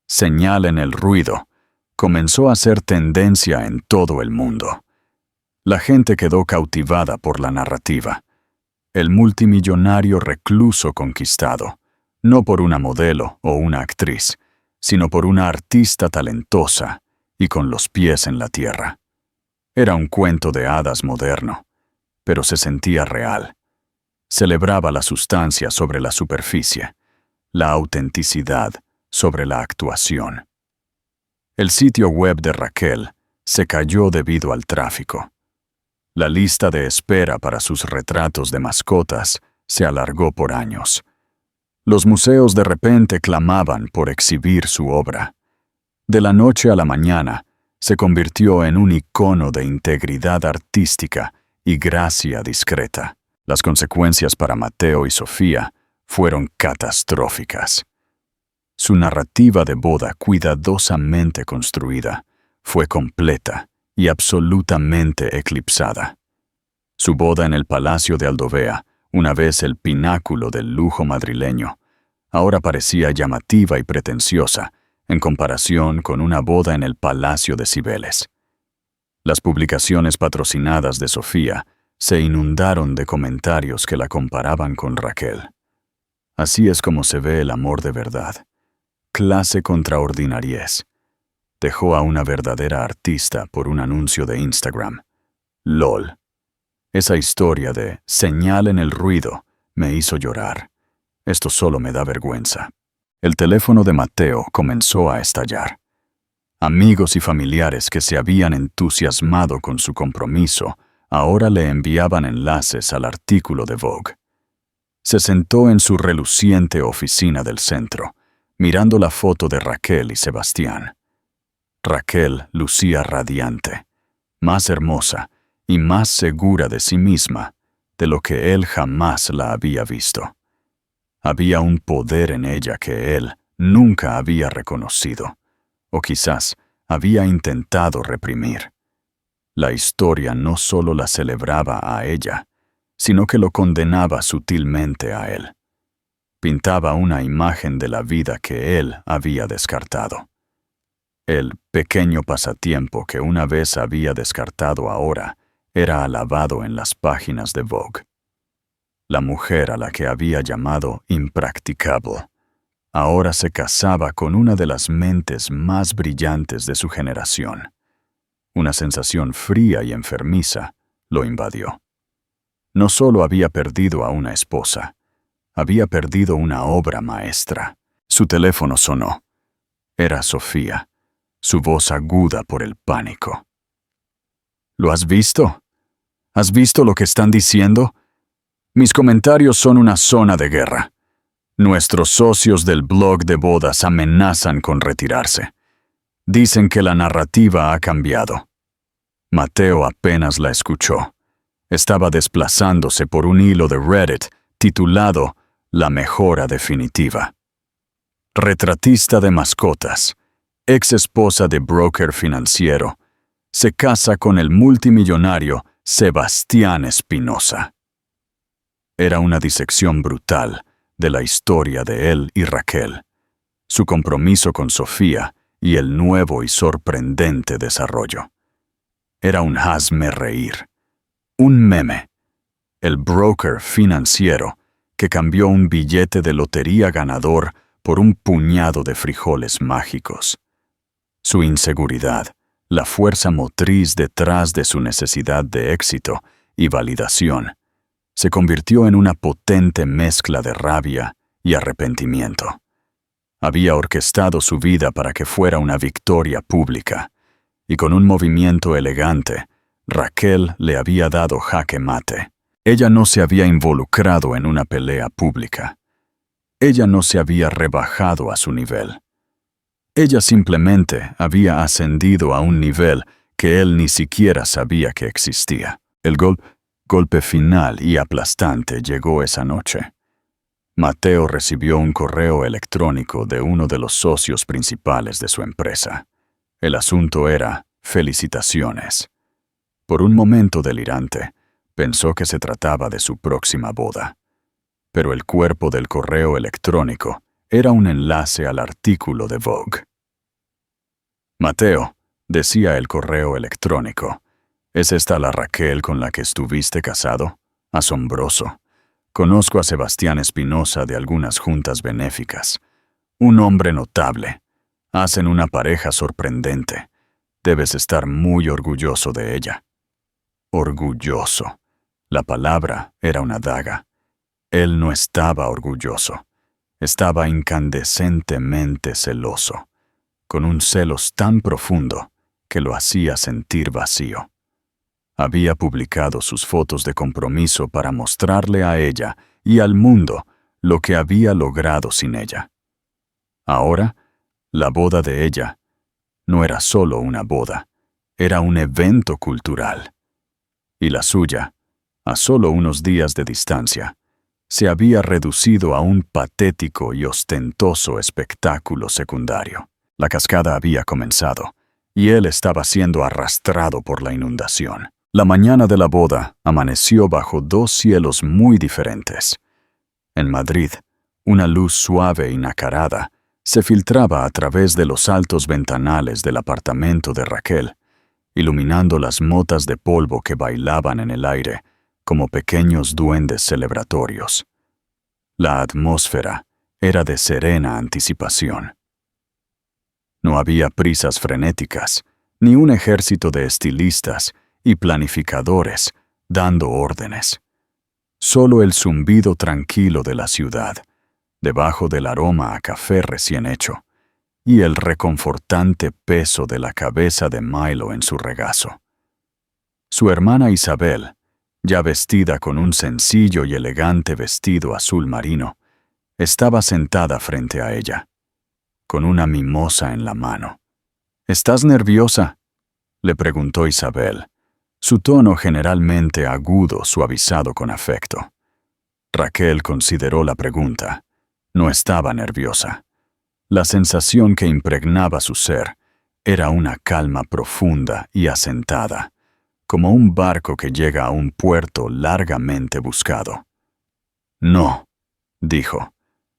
Señal en el ruido comenzó a ser tendencia en todo el mundo. La gente quedó cautivada por la narrativa. El multimillonario recluso conquistado, no por una modelo o una actriz, sino por una artista talentosa y con los pies en la tierra. Era un cuento de hadas moderno, pero se sentía real. Celebraba la sustancia sobre la superficie, la autenticidad sobre la actuación. El sitio web de Raquel se cayó debido al tráfico. La lista de espera para sus retratos de mascotas se alargó por años. Los museos de repente clamaban por exhibir su obra. De la noche a la mañana, se convirtió en un icono de integridad artística y gracia discreta. Las consecuencias para Mateo y Sofía fueron catastróficas. Su narrativa de boda cuidadosamente construida fue completa y absolutamente eclipsada. Su boda en el Palacio de Aldovea, una vez el pináculo del lujo madrileño, ahora parecía llamativa y pretenciosa en comparación con una boda en el Palacio de Cibeles. Las publicaciones patrocinadas de Sofía se inundaron de comentarios que la comparaban con Raquel. Así es como se ve el amor de verdad. clase contra ordinariez. Dejó a una verdadera artista por un anuncio de Instagram. LOL. Esa historia de señal en el ruido me hizo llorar. Esto solo me da vergüenza. El teléfono de Mateo comenzó a estallar. Amigos y familiares que se habían entusiasmado con su compromiso ahora le enviaban enlaces al artículo de Vogue. Se sentó en su reluciente oficina del centro, mirando la foto de Raquel y Sebastián. Raquel lucía radiante, más hermosa y más segura de sí misma de lo que él jamás la había visto. Había un poder en ella que él nunca había reconocido, o quizás había intentado reprimir. La historia no solo la celebraba a ella, sino que lo condenaba sutilmente a él. Pintaba una imagen de la vida que él había descartado. El pequeño pasatiempo que una vez había descartado ahora era alabado en las páginas de Vogue. La mujer a la que había llamado impracticable ahora se casaba con una de las mentes más brillantes de su generación. Una sensación fría y enfermiza lo invadió. No solo había perdido a una esposa, había perdido una obra maestra. Su teléfono sonó. Era Sofía, su voz aguda por el pánico. ¿Lo has visto? ¿Has visto lo que están diciendo? Mis comentarios son una zona de guerra. Nuestros socios del blog de bodas amenazan con retirarse. Dicen que la narrativa ha cambiado. Mateo apenas la escuchó. Estaba desplazándose por un hilo de Reddit titulado La mejora definitiva. Retratista de mascotas, ex esposa de broker financiero, se casa con el multimillonario Sebastián Espinosa. Era una disección brutal de la historia de él y Raquel, su compromiso con Sofía y el nuevo y sorprendente desarrollo. Era un hazme reír, un meme, el broker financiero que cambió un billete de lotería ganador por un puñado de frijoles mágicos. Su inseguridad, la fuerza motriz detrás de su necesidad de éxito y validación, se convirtió en una potente mezcla de rabia y arrepentimiento. Había orquestado su vida para que fuera una victoria pública, y con un movimiento elegante, Raquel le había dado jaque mate. Ella no se había involucrado en una pelea pública. Ella no se había rebajado a su nivel. Ella simplemente había ascendido a un nivel que él ni siquiera sabía que existía. El golpe final y aplastante llegó esa noche. Mateo recibió un correo electrónico de uno de los socios principales de su empresa. El asunto era felicitaciones. Por un momento delirante, pensó que se trataba de su próxima boda. Pero el cuerpo del correo electrónico era un enlace al artículo de Vogue. Mateo, decía el correo electrónico, ¿es esta la Raquel con la que estuviste casado? Asombroso. Conozco a Sebastián Espinosa de algunas juntas benéficas. Un hombre notable. Hacen una pareja sorprendente. Debes estar muy orgulloso de ella. Orgulloso. La palabra era una daga. Él no estaba orgulloso. Estaba incandescentemente celoso, con un celos tan profundo que lo hacía sentir vacío. Había publicado sus fotos de compromiso para mostrarle a ella y al mundo lo que había logrado sin ella. Ahora, la boda de ella no era solo una boda, era un evento cultural. Y la suya, a solo unos días de distancia, se había reducido a un patético y ostentoso espectáculo secundario. La cascada había comenzado, y él estaba siendo arrastrado por la inundación. La mañana de la boda amaneció bajo dos cielos muy diferentes. En Madrid, una luz suave y nacarada se filtraba a través de los altos ventanales del apartamento de Raquel, iluminando las motas de polvo que bailaban en el aire como pequeños duendes celebratorios. La atmósfera era de serena anticipación. No había prisas frenéticas, ni un ejército de estilistas y planificadores dando órdenes. Solo el zumbido tranquilo de la ciudad, debajo del aroma a café recién hecho, y el reconfortante peso de la cabeza de Milo en su regazo. Su hermana Isabel, ya vestida con un sencillo y elegante vestido azul marino, estaba sentada frente a ella, con una mimosa en la mano. «¿Estás nerviosa?», le preguntó Isabel, su tono generalmente agudo suavizado con afecto. Raquel consideró la pregunta. No estaba nerviosa. La sensación que impregnaba su ser era una calma profunda y asentada, como un barco que llega a un puerto largamente buscado. «No», dijo,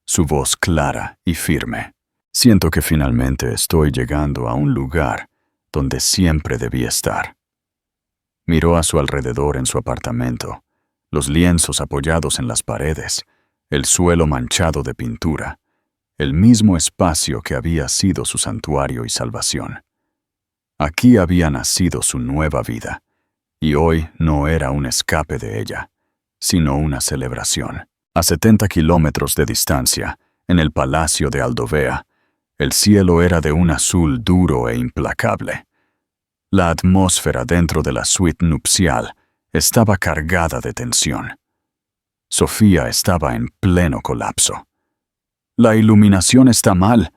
su voz clara y firme. «Siento que finalmente estoy llegando a un lugar donde siempre debí estar». Miró a su alrededor en su apartamento, los lienzos apoyados en las paredes, el suelo manchado de pintura, el mismo espacio que había sido su santuario y salvación. Aquí había nacido su nueva vida, y hoy no era un escape de ella, sino una celebración. A 70 kilómetros de distancia, en el palacio de Aldovea, el cielo era de un azul duro e implacable. La atmósfera dentro de la suite nupcial estaba cargada de tensión. Sofía estaba en pleno colapso. «La iluminación está mal»,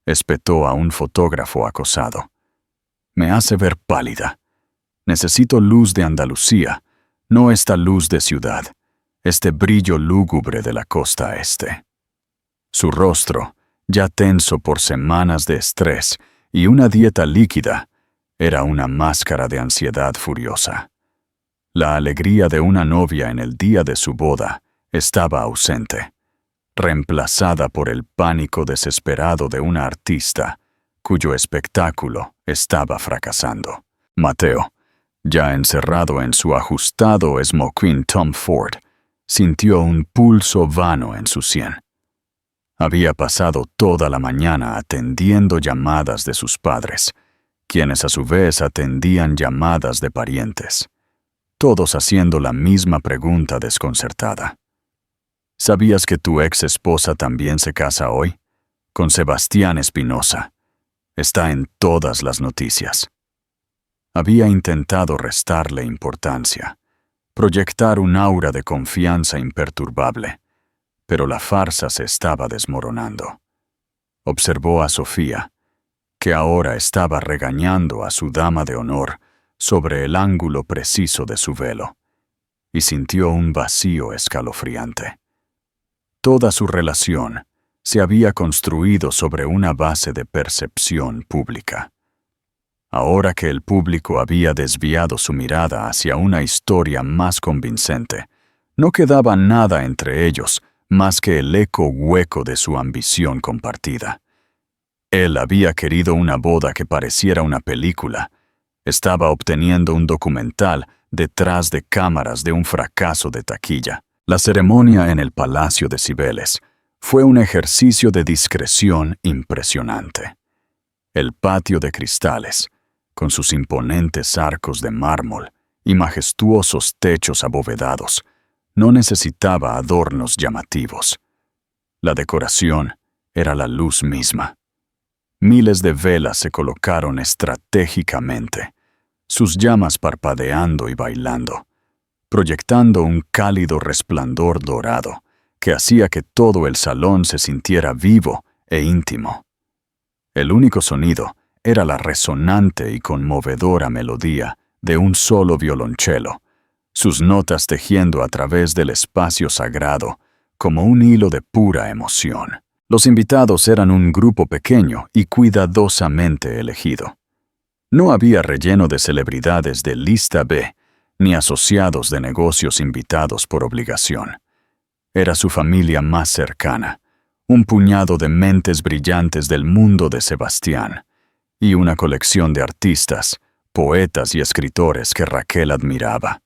espetó a un fotógrafo acosado. «Me hace ver pálida. Necesito luz de Andalucía, no esta luz de ciudad, este brillo lúgubre de la costa este». Su rostro, ya tenso por semanas de estrés y una dieta líquida, era una máscara de ansiedad furiosa. La alegría de una novia en el día de su boda estaba ausente, reemplazada por el pánico desesperado de una artista cuyo espectáculo estaba fracasando. Mateo, ya encerrado en su ajustado smoking Tom Ford, sintió un pulso vano en su sien. Había pasado toda la mañana atendiendo llamadas de sus padres, quienes a su vez atendían llamadas de parientes, todos haciendo la misma pregunta desconcertada. «¿Sabías que tu ex esposa también se casa hoy? Con Sebastián Espinosa. Está en todas las noticias». Había intentado restarle importancia, proyectar un aura de confianza imperturbable, pero la farsa se estaba desmoronando. Observó a Sofía, que ahora estaba regañando a su dama de honor sobre el ángulo preciso de su velo, y sintió un vacío escalofriante. Toda su relación se había construido sobre una base de percepción pública. Ahora que el público había desviado su mirada hacia una historia más convincente, no quedaba nada entre ellos más que el eco hueco de su ambición compartida. Él había querido una boda que pareciera una película. Estaba obteniendo un documental detrás de cámaras de un fracaso de taquilla. La ceremonia en el Palacio de Cibeles fue un ejercicio de discreción impresionante. El patio de cristales, con sus imponentes arcos de mármol y majestuosos techos abovedados, no necesitaba adornos llamativos. La decoración era la luz misma. Miles de velas se colocaron estratégicamente, sus llamas parpadeando y bailando, proyectando un cálido resplandor dorado que hacía que todo el salón se sintiera vivo e íntimo. El único sonido era la resonante y conmovedora melodía de un solo violonchelo, sus notas tejiendo a través del espacio sagrado como un hilo de pura emoción. Los invitados eran un grupo pequeño y cuidadosamente elegido. No había relleno de celebridades de lista B, ni asociados de negocios invitados por obligación. Era su familia más cercana, un puñado de mentes brillantes del mundo de Sebastián, y una colección de artistas, poetas y escritores que Raquel admiraba.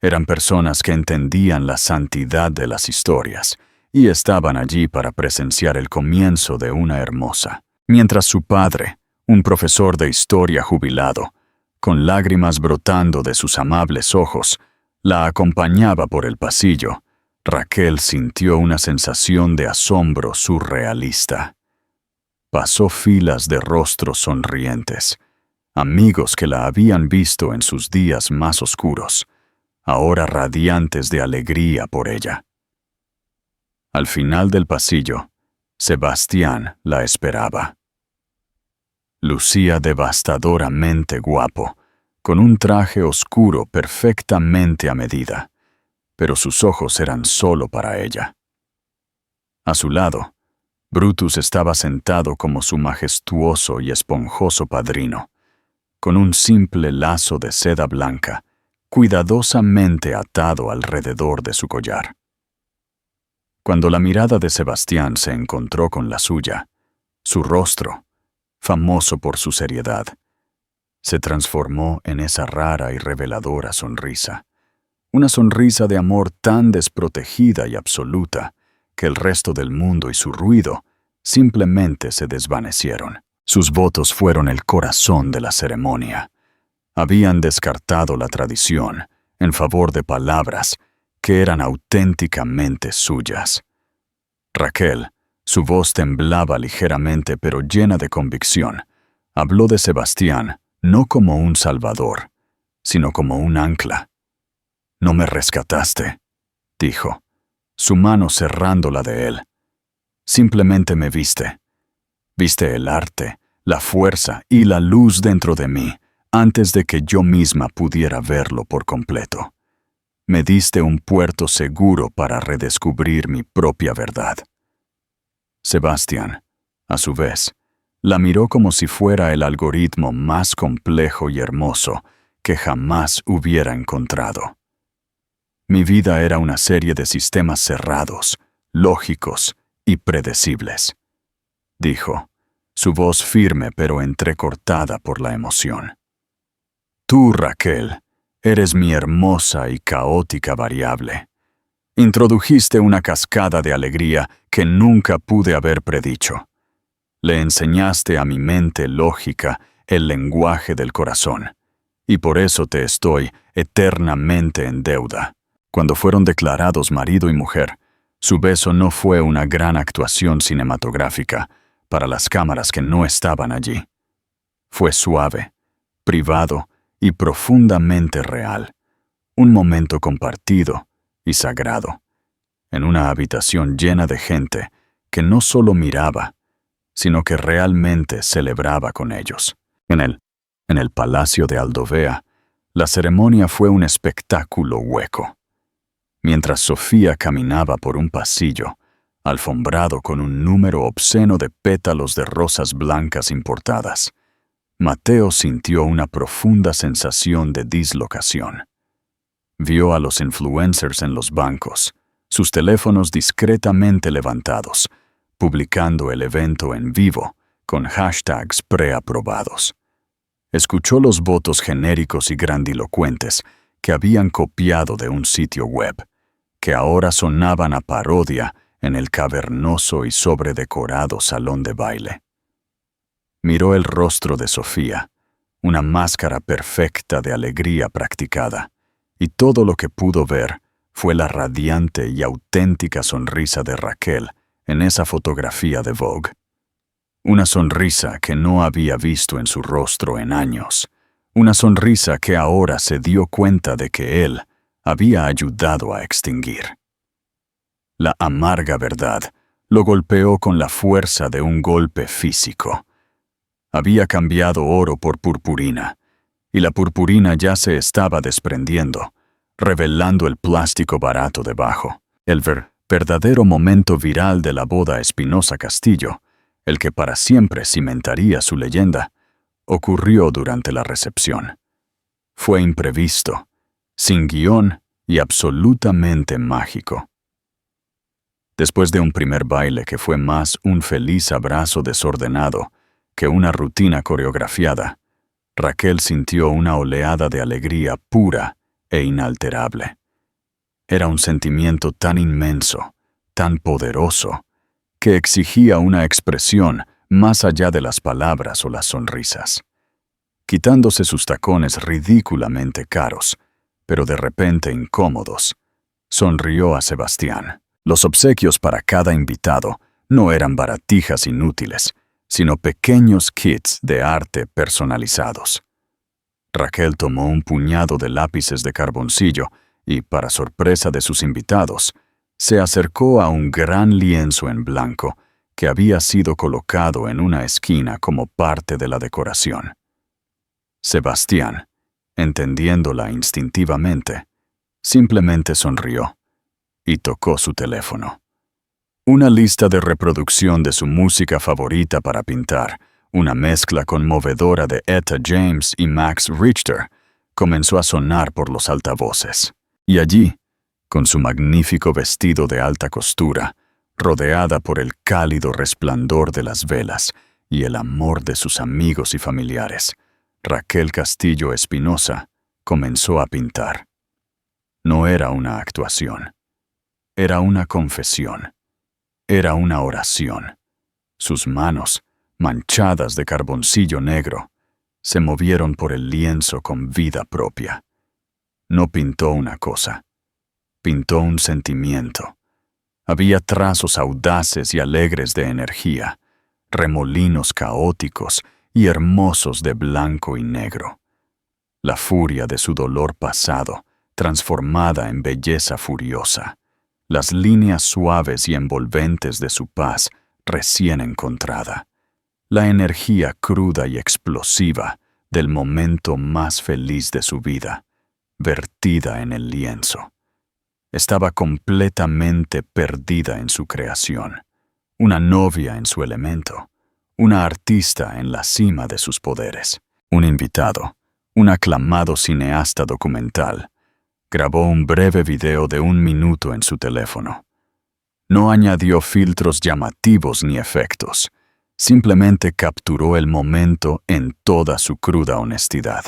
Eran personas que entendían la santidad de las historias y estaban allí para presenciar el comienzo de una hermosa. Mientras su padre, un profesor de historia jubilado, con lágrimas brotando de sus amables ojos, la acompañaba por el pasillo. Raquel sintió una sensación de asombro surrealista. Pasó filas de rostros sonrientes, amigos que la habían visto en sus días más oscuros, ahora radiantes de alegría por ella. Al final del pasillo, Sebastián la esperaba. Lucía devastadoramente guapo, con un traje oscuro perfectamente a medida, pero sus ojos eran solo para ella. A su lado, Brutus estaba sentado como su majestuoso y esponjoso padrino, con un simple lazo de seda blanca, cuidadosamente atado alrededor de su collar. Cuando la mirada de Sebastián se encontró con la suya, su rostro, famoso por su seriedad, se transformó en esa rara y reveladora sonrisa, una sonrisa de amor tan desprotegida y absoluta que el resto del mundo y su ruido simplemente se desvanecieron. Sus votos fueron el corazón de la ceremonia. Habían descartado la tradición en favor de palabras que eran auténticamente suyas. Raquel, su voz temblaba ligeramente pero llena de convicción, habló de Sebastián no como un salvador, sino como un ancla. «No me rescataste», dijo, su mano cerrando la de él. «Simplemente me viste. Viste el arte, la fuerza y la luz dentro de mí antes de que yo misma pudiera verlo por completo. Me diste un puerto seguro para redescubrir mi propia verdad». Sebastián, a su vez, la miró como si fuera el algoritmo más complejo y hermoso que jamás hubiera encontrado. Mi vida era una serie de sistemas cerrados, lógicos y predecibles, dijo, su voz firme pero entrecortada por la emoción. Tú, Raquel, eres mi hermosa y caótica variable. Introdujiste una cascada de alegría que nunca pude haber predicho. Le enseñaste a mi mente lógica el lenguaje del corazón, y por eso te estoy eternamente en deuda. Cuando fueron declarados marido y mujer, su beso no fue una gran actuación cinematográfica para las cámaras que no estaban allí. Fue suave, privado y profundamente real, un momento compartido y sagrado, en una habitación llena de gente que no solo miraba, sino que realmente celebraba con ellos. En el Palacio de Aldovea, la ceremonia fue un espectáculo hueco. Mientras Sofía caminaba por un pasillo, alfombrado con un número obsceno de pétalos de rosas blancas importadas, Mateo sintió una profunda sensación de dislocación. Vio a los influencers en los bancos, sus teléfonos discretamente levantados, publicando el evento en vivo, con hashtags preaprobados. Escuchó los votos genéricos y grandilocuentes que habían copiado de un sitio web, que ahora sonaban a parodia en el cavernoso y sobredecorado salón de baile. Miró el rostro de Sofía, una máscara perfecta de alegría practicada, y todo lo que pudo ver fue la radiante y auténtica sonrisa de Raquel en esa fotografía de Vogue. Una sonrisa que no había visto en su rostro en años, una sonrisa que ahora se dio cuenta de que él había ayudado a extinguir. La amarga verdad lo golpeó con la fuerza de un golpe físico. Había cambiado oro por purpurina, y la purpurina ya se estaba desprendiendo, revelando el plástico barato debajo. El verdadero momento viral de la boda Espinosa Castillo, el que para siempre cimentaría su leyenda, ocurrió durante la recepción. Fue imprevisto, sin guión y absolutamente mágico. Después de un primer baile que fue más un feliz abrazo desordenado que una rutina coreografiada, Raquel sintió una oleada de alegría pura e inalterable. Era un sentimiento tan inmenso, tan poderoso, que exigía una expresión más allá de las palabras o las sonrisas. Quitándose sus tacones ridículamente caros, pero de repente incómodos, sonrió a Sebastián. Los obsequios para cada invitado no eran baratijas inútiles, sino pequeños kits de arte personalizados. Raquel tomó un puñado de lápices de carboncillo y, para sorpresa de sus invitados, se acercó a un gran lienzo en blanco que había sido colocado en una esquina como parte de la decoración. Sebastián, entendiéndola instintivamente, simplemente sonrió y tocó su teléfono. Una lista de reproducción de su música favorita para pintar, una mezcla conmovedora de Etta James y Max Richter, comenzó a sonar por los altavoces. Y allí, con su magnífico vestido de alta costura, rodeada por el cálido resplandor de las velas y el amor de sus amigos y familiares, Raquel Castillo Espinosa comenzó a pintar. No era una actuación, era una confesión, era una oración. Sus manos, manchadas de carboncillo negro, se movieron por el lienzo con vida propia. No pintó una cosa, pintó un sentimiento. Había trazos audaces y alegres de energía, remolinos caóticos y hermosos de blanco y negro. La furia de su dolor pasado, transformada en belleza furiosa. Las líneas suaves y envolventes de su paz recién encontrada. La energía cruda y explosiva del momento más feliz de su vida, vertida en el lienzo. Estaba completamente perdida en su creación, una novia en su elemento, una artista en la cima de sus poderes. Un invitado, un aclamado cineasta documental, grabó un breve video de 1 minuto en su teléfono. No añadió filtros llamativos ni efectos, simplemente capturó el momento en toda su cruda honestidad.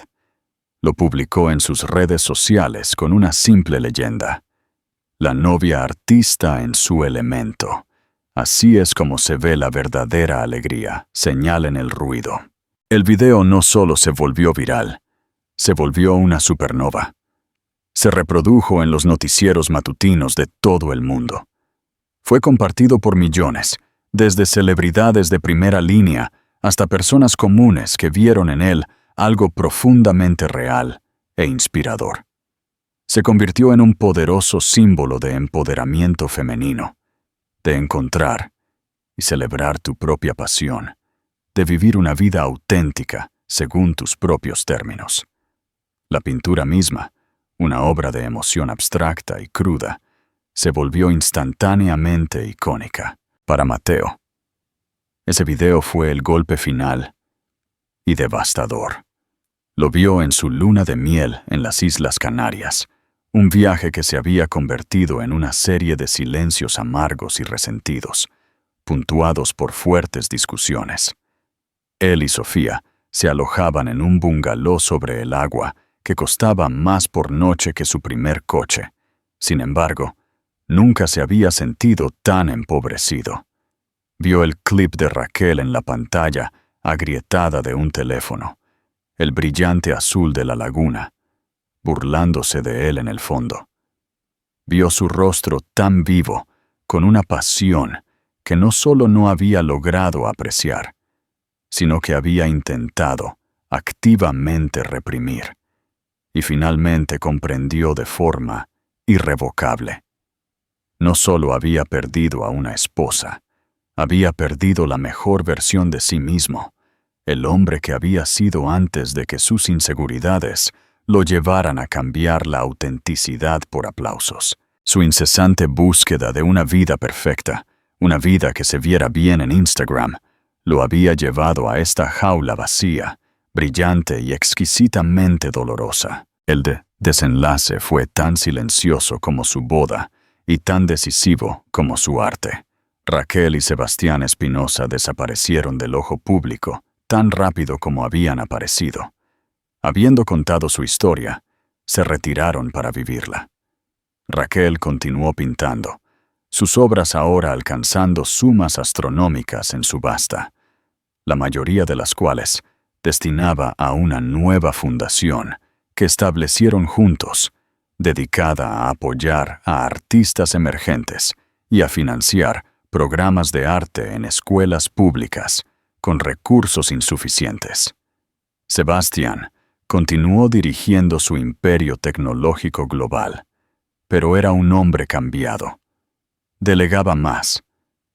Lo publicó en sus redes sociales con una simple leyenda: la novia artista en su elemento. Así es como se ve la verdadera alegría, señala en el ruido. El video no solo se volvió viral, se volvió una supernova. Se reprodujo en los noticieros matutinos de todo el mundo. Fue compartido por millones, desde celebridades de primera línea hasta personas comunes que vieron en él algo profundamente real e inspirador. Se convirtió en un poderoso símbolo de empoderamiento femenino, de encontrar y celebrar tu propia pasión, de vivir una vida auténtica según tus propios términos. La pintura misma, una obra de emoción abstracta y cruda, se volvió instantáneamente icónica. Para Mateo, ese video fue el golpe final y devastador. Lo vio en su luna de miel en las Islas Canarias, un viaje que se había convertido en una serie de silencios amargos y resentidos, puntuados por fuertes discusiones. Él y Sofía se alojaban en un bungalow sobre el agua que costaba más por noche que su primer coche. Sin embargo, nunca se había sentido tan empobrecido. Vio el clip de Raquel en la pantalla agrietada de un teléfono, el brillante azul de la laguna, burlándose de él en el fondo. Vio su rostro tan vivo, con una pasión que no solo no había logrado apreciar, sino que había intentado activamente reprimir, y finalmente comprendió de forma irrevocable. No solo había perdido a una esposa, había perdido la mejor versión de sí mismo, el hombre que había sido antes de que sus inseguridades lo llevaran a cambiar la autenticidad por aplausos. Su incesante búsqueda de una vida perfecta, una vida que se viera bien en Instagram, lo había llevado a esta jaula vacía, brillante y exquisitamente dolorosa. El desenlace fue tan silencioso como su boda y tan decisivo como su arte. Raquel y Sebastián Espinosa desaparecieron del ojo público tan rápido como habían aparecido. Habiendo contado su historia, se retiraron para vivirla. Raquel continuó pintando, sus obras ahora alcanzando sumas astronómicas en subasta. la mayoría de las cuales destinaba a una nueva fundación que establecieron juntos, dedicada a apoyar a artistas emergentes y a financiar programas de arte en escuelas públicas con recursos insuficientes. Sebastián continuó dirigiendo su imperio tecnológico global, pero era un hombre cambiado. Delegaba más,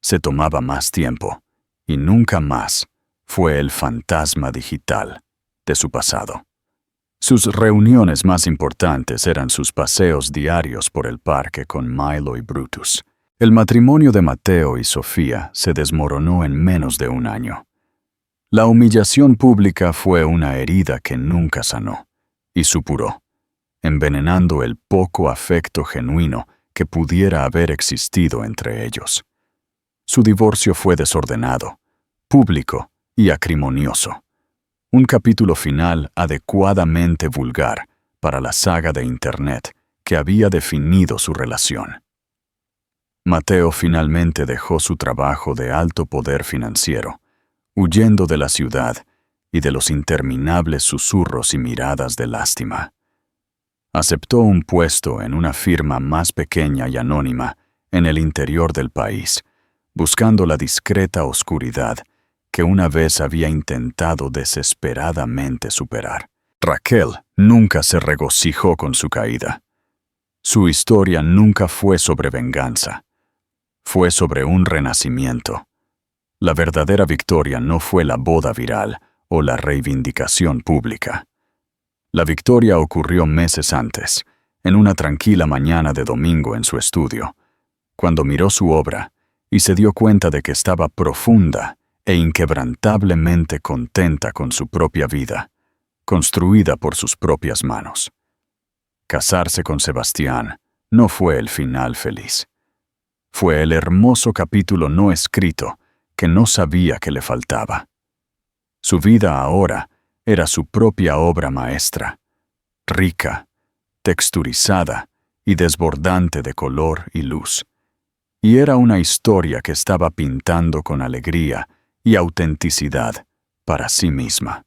se tomaba más tiempo, y nunca más fue el fantasma digital de su pasado. Sus reuniones más importantes eran sus paseos diarios por el parque con Milo y Brutus. El matrimonio de Mateo y Sofía se desmoronó en menos de un año. La humillación pública fue una herida que nunca sanó y supuró, envenenando el poco afecto genuino que pudiera haber existido entre ellos. Su divorcio fue desordenado, público y acrimonioso. Un capítulo final adecuadamente vulgar para la saga de Internet que había definido su relación. Mateo finalmente dejó su trabajo de alto poder financiero, huyendo de la ciudad y de los interminables susurros y miradas de lástima. Aceptó un puesto en una firma más pequeña y anónima en el interior del país, buscando la discreta oscuridad que una vez había intentado desesperadamente superar. Raquel nunca se regocijó con su caída. Su historia nunca fue sobre venganza. Fue sobre un renacimiento. La verdadera victoria no fue la boda viral o la reivindicación pública. La victoria ocurrió meses antes, en una tranquila mañana de domingo en su estudio, cuando miró su obra y se dio cuenta de que estaba profunda e inquebrantablemente contenta con su propia vida, construida por sus propias manos. Casarse con Sebastián no fue el final feliz. Fue el hermoso capítulo no escrito que no sabía que le faltaba. Su vida ahora era su propia obra maestra, rica, texturizada y desbordante de color y luz. Y era una historia que estaba pintando con alegría y autenticidad para sí misma.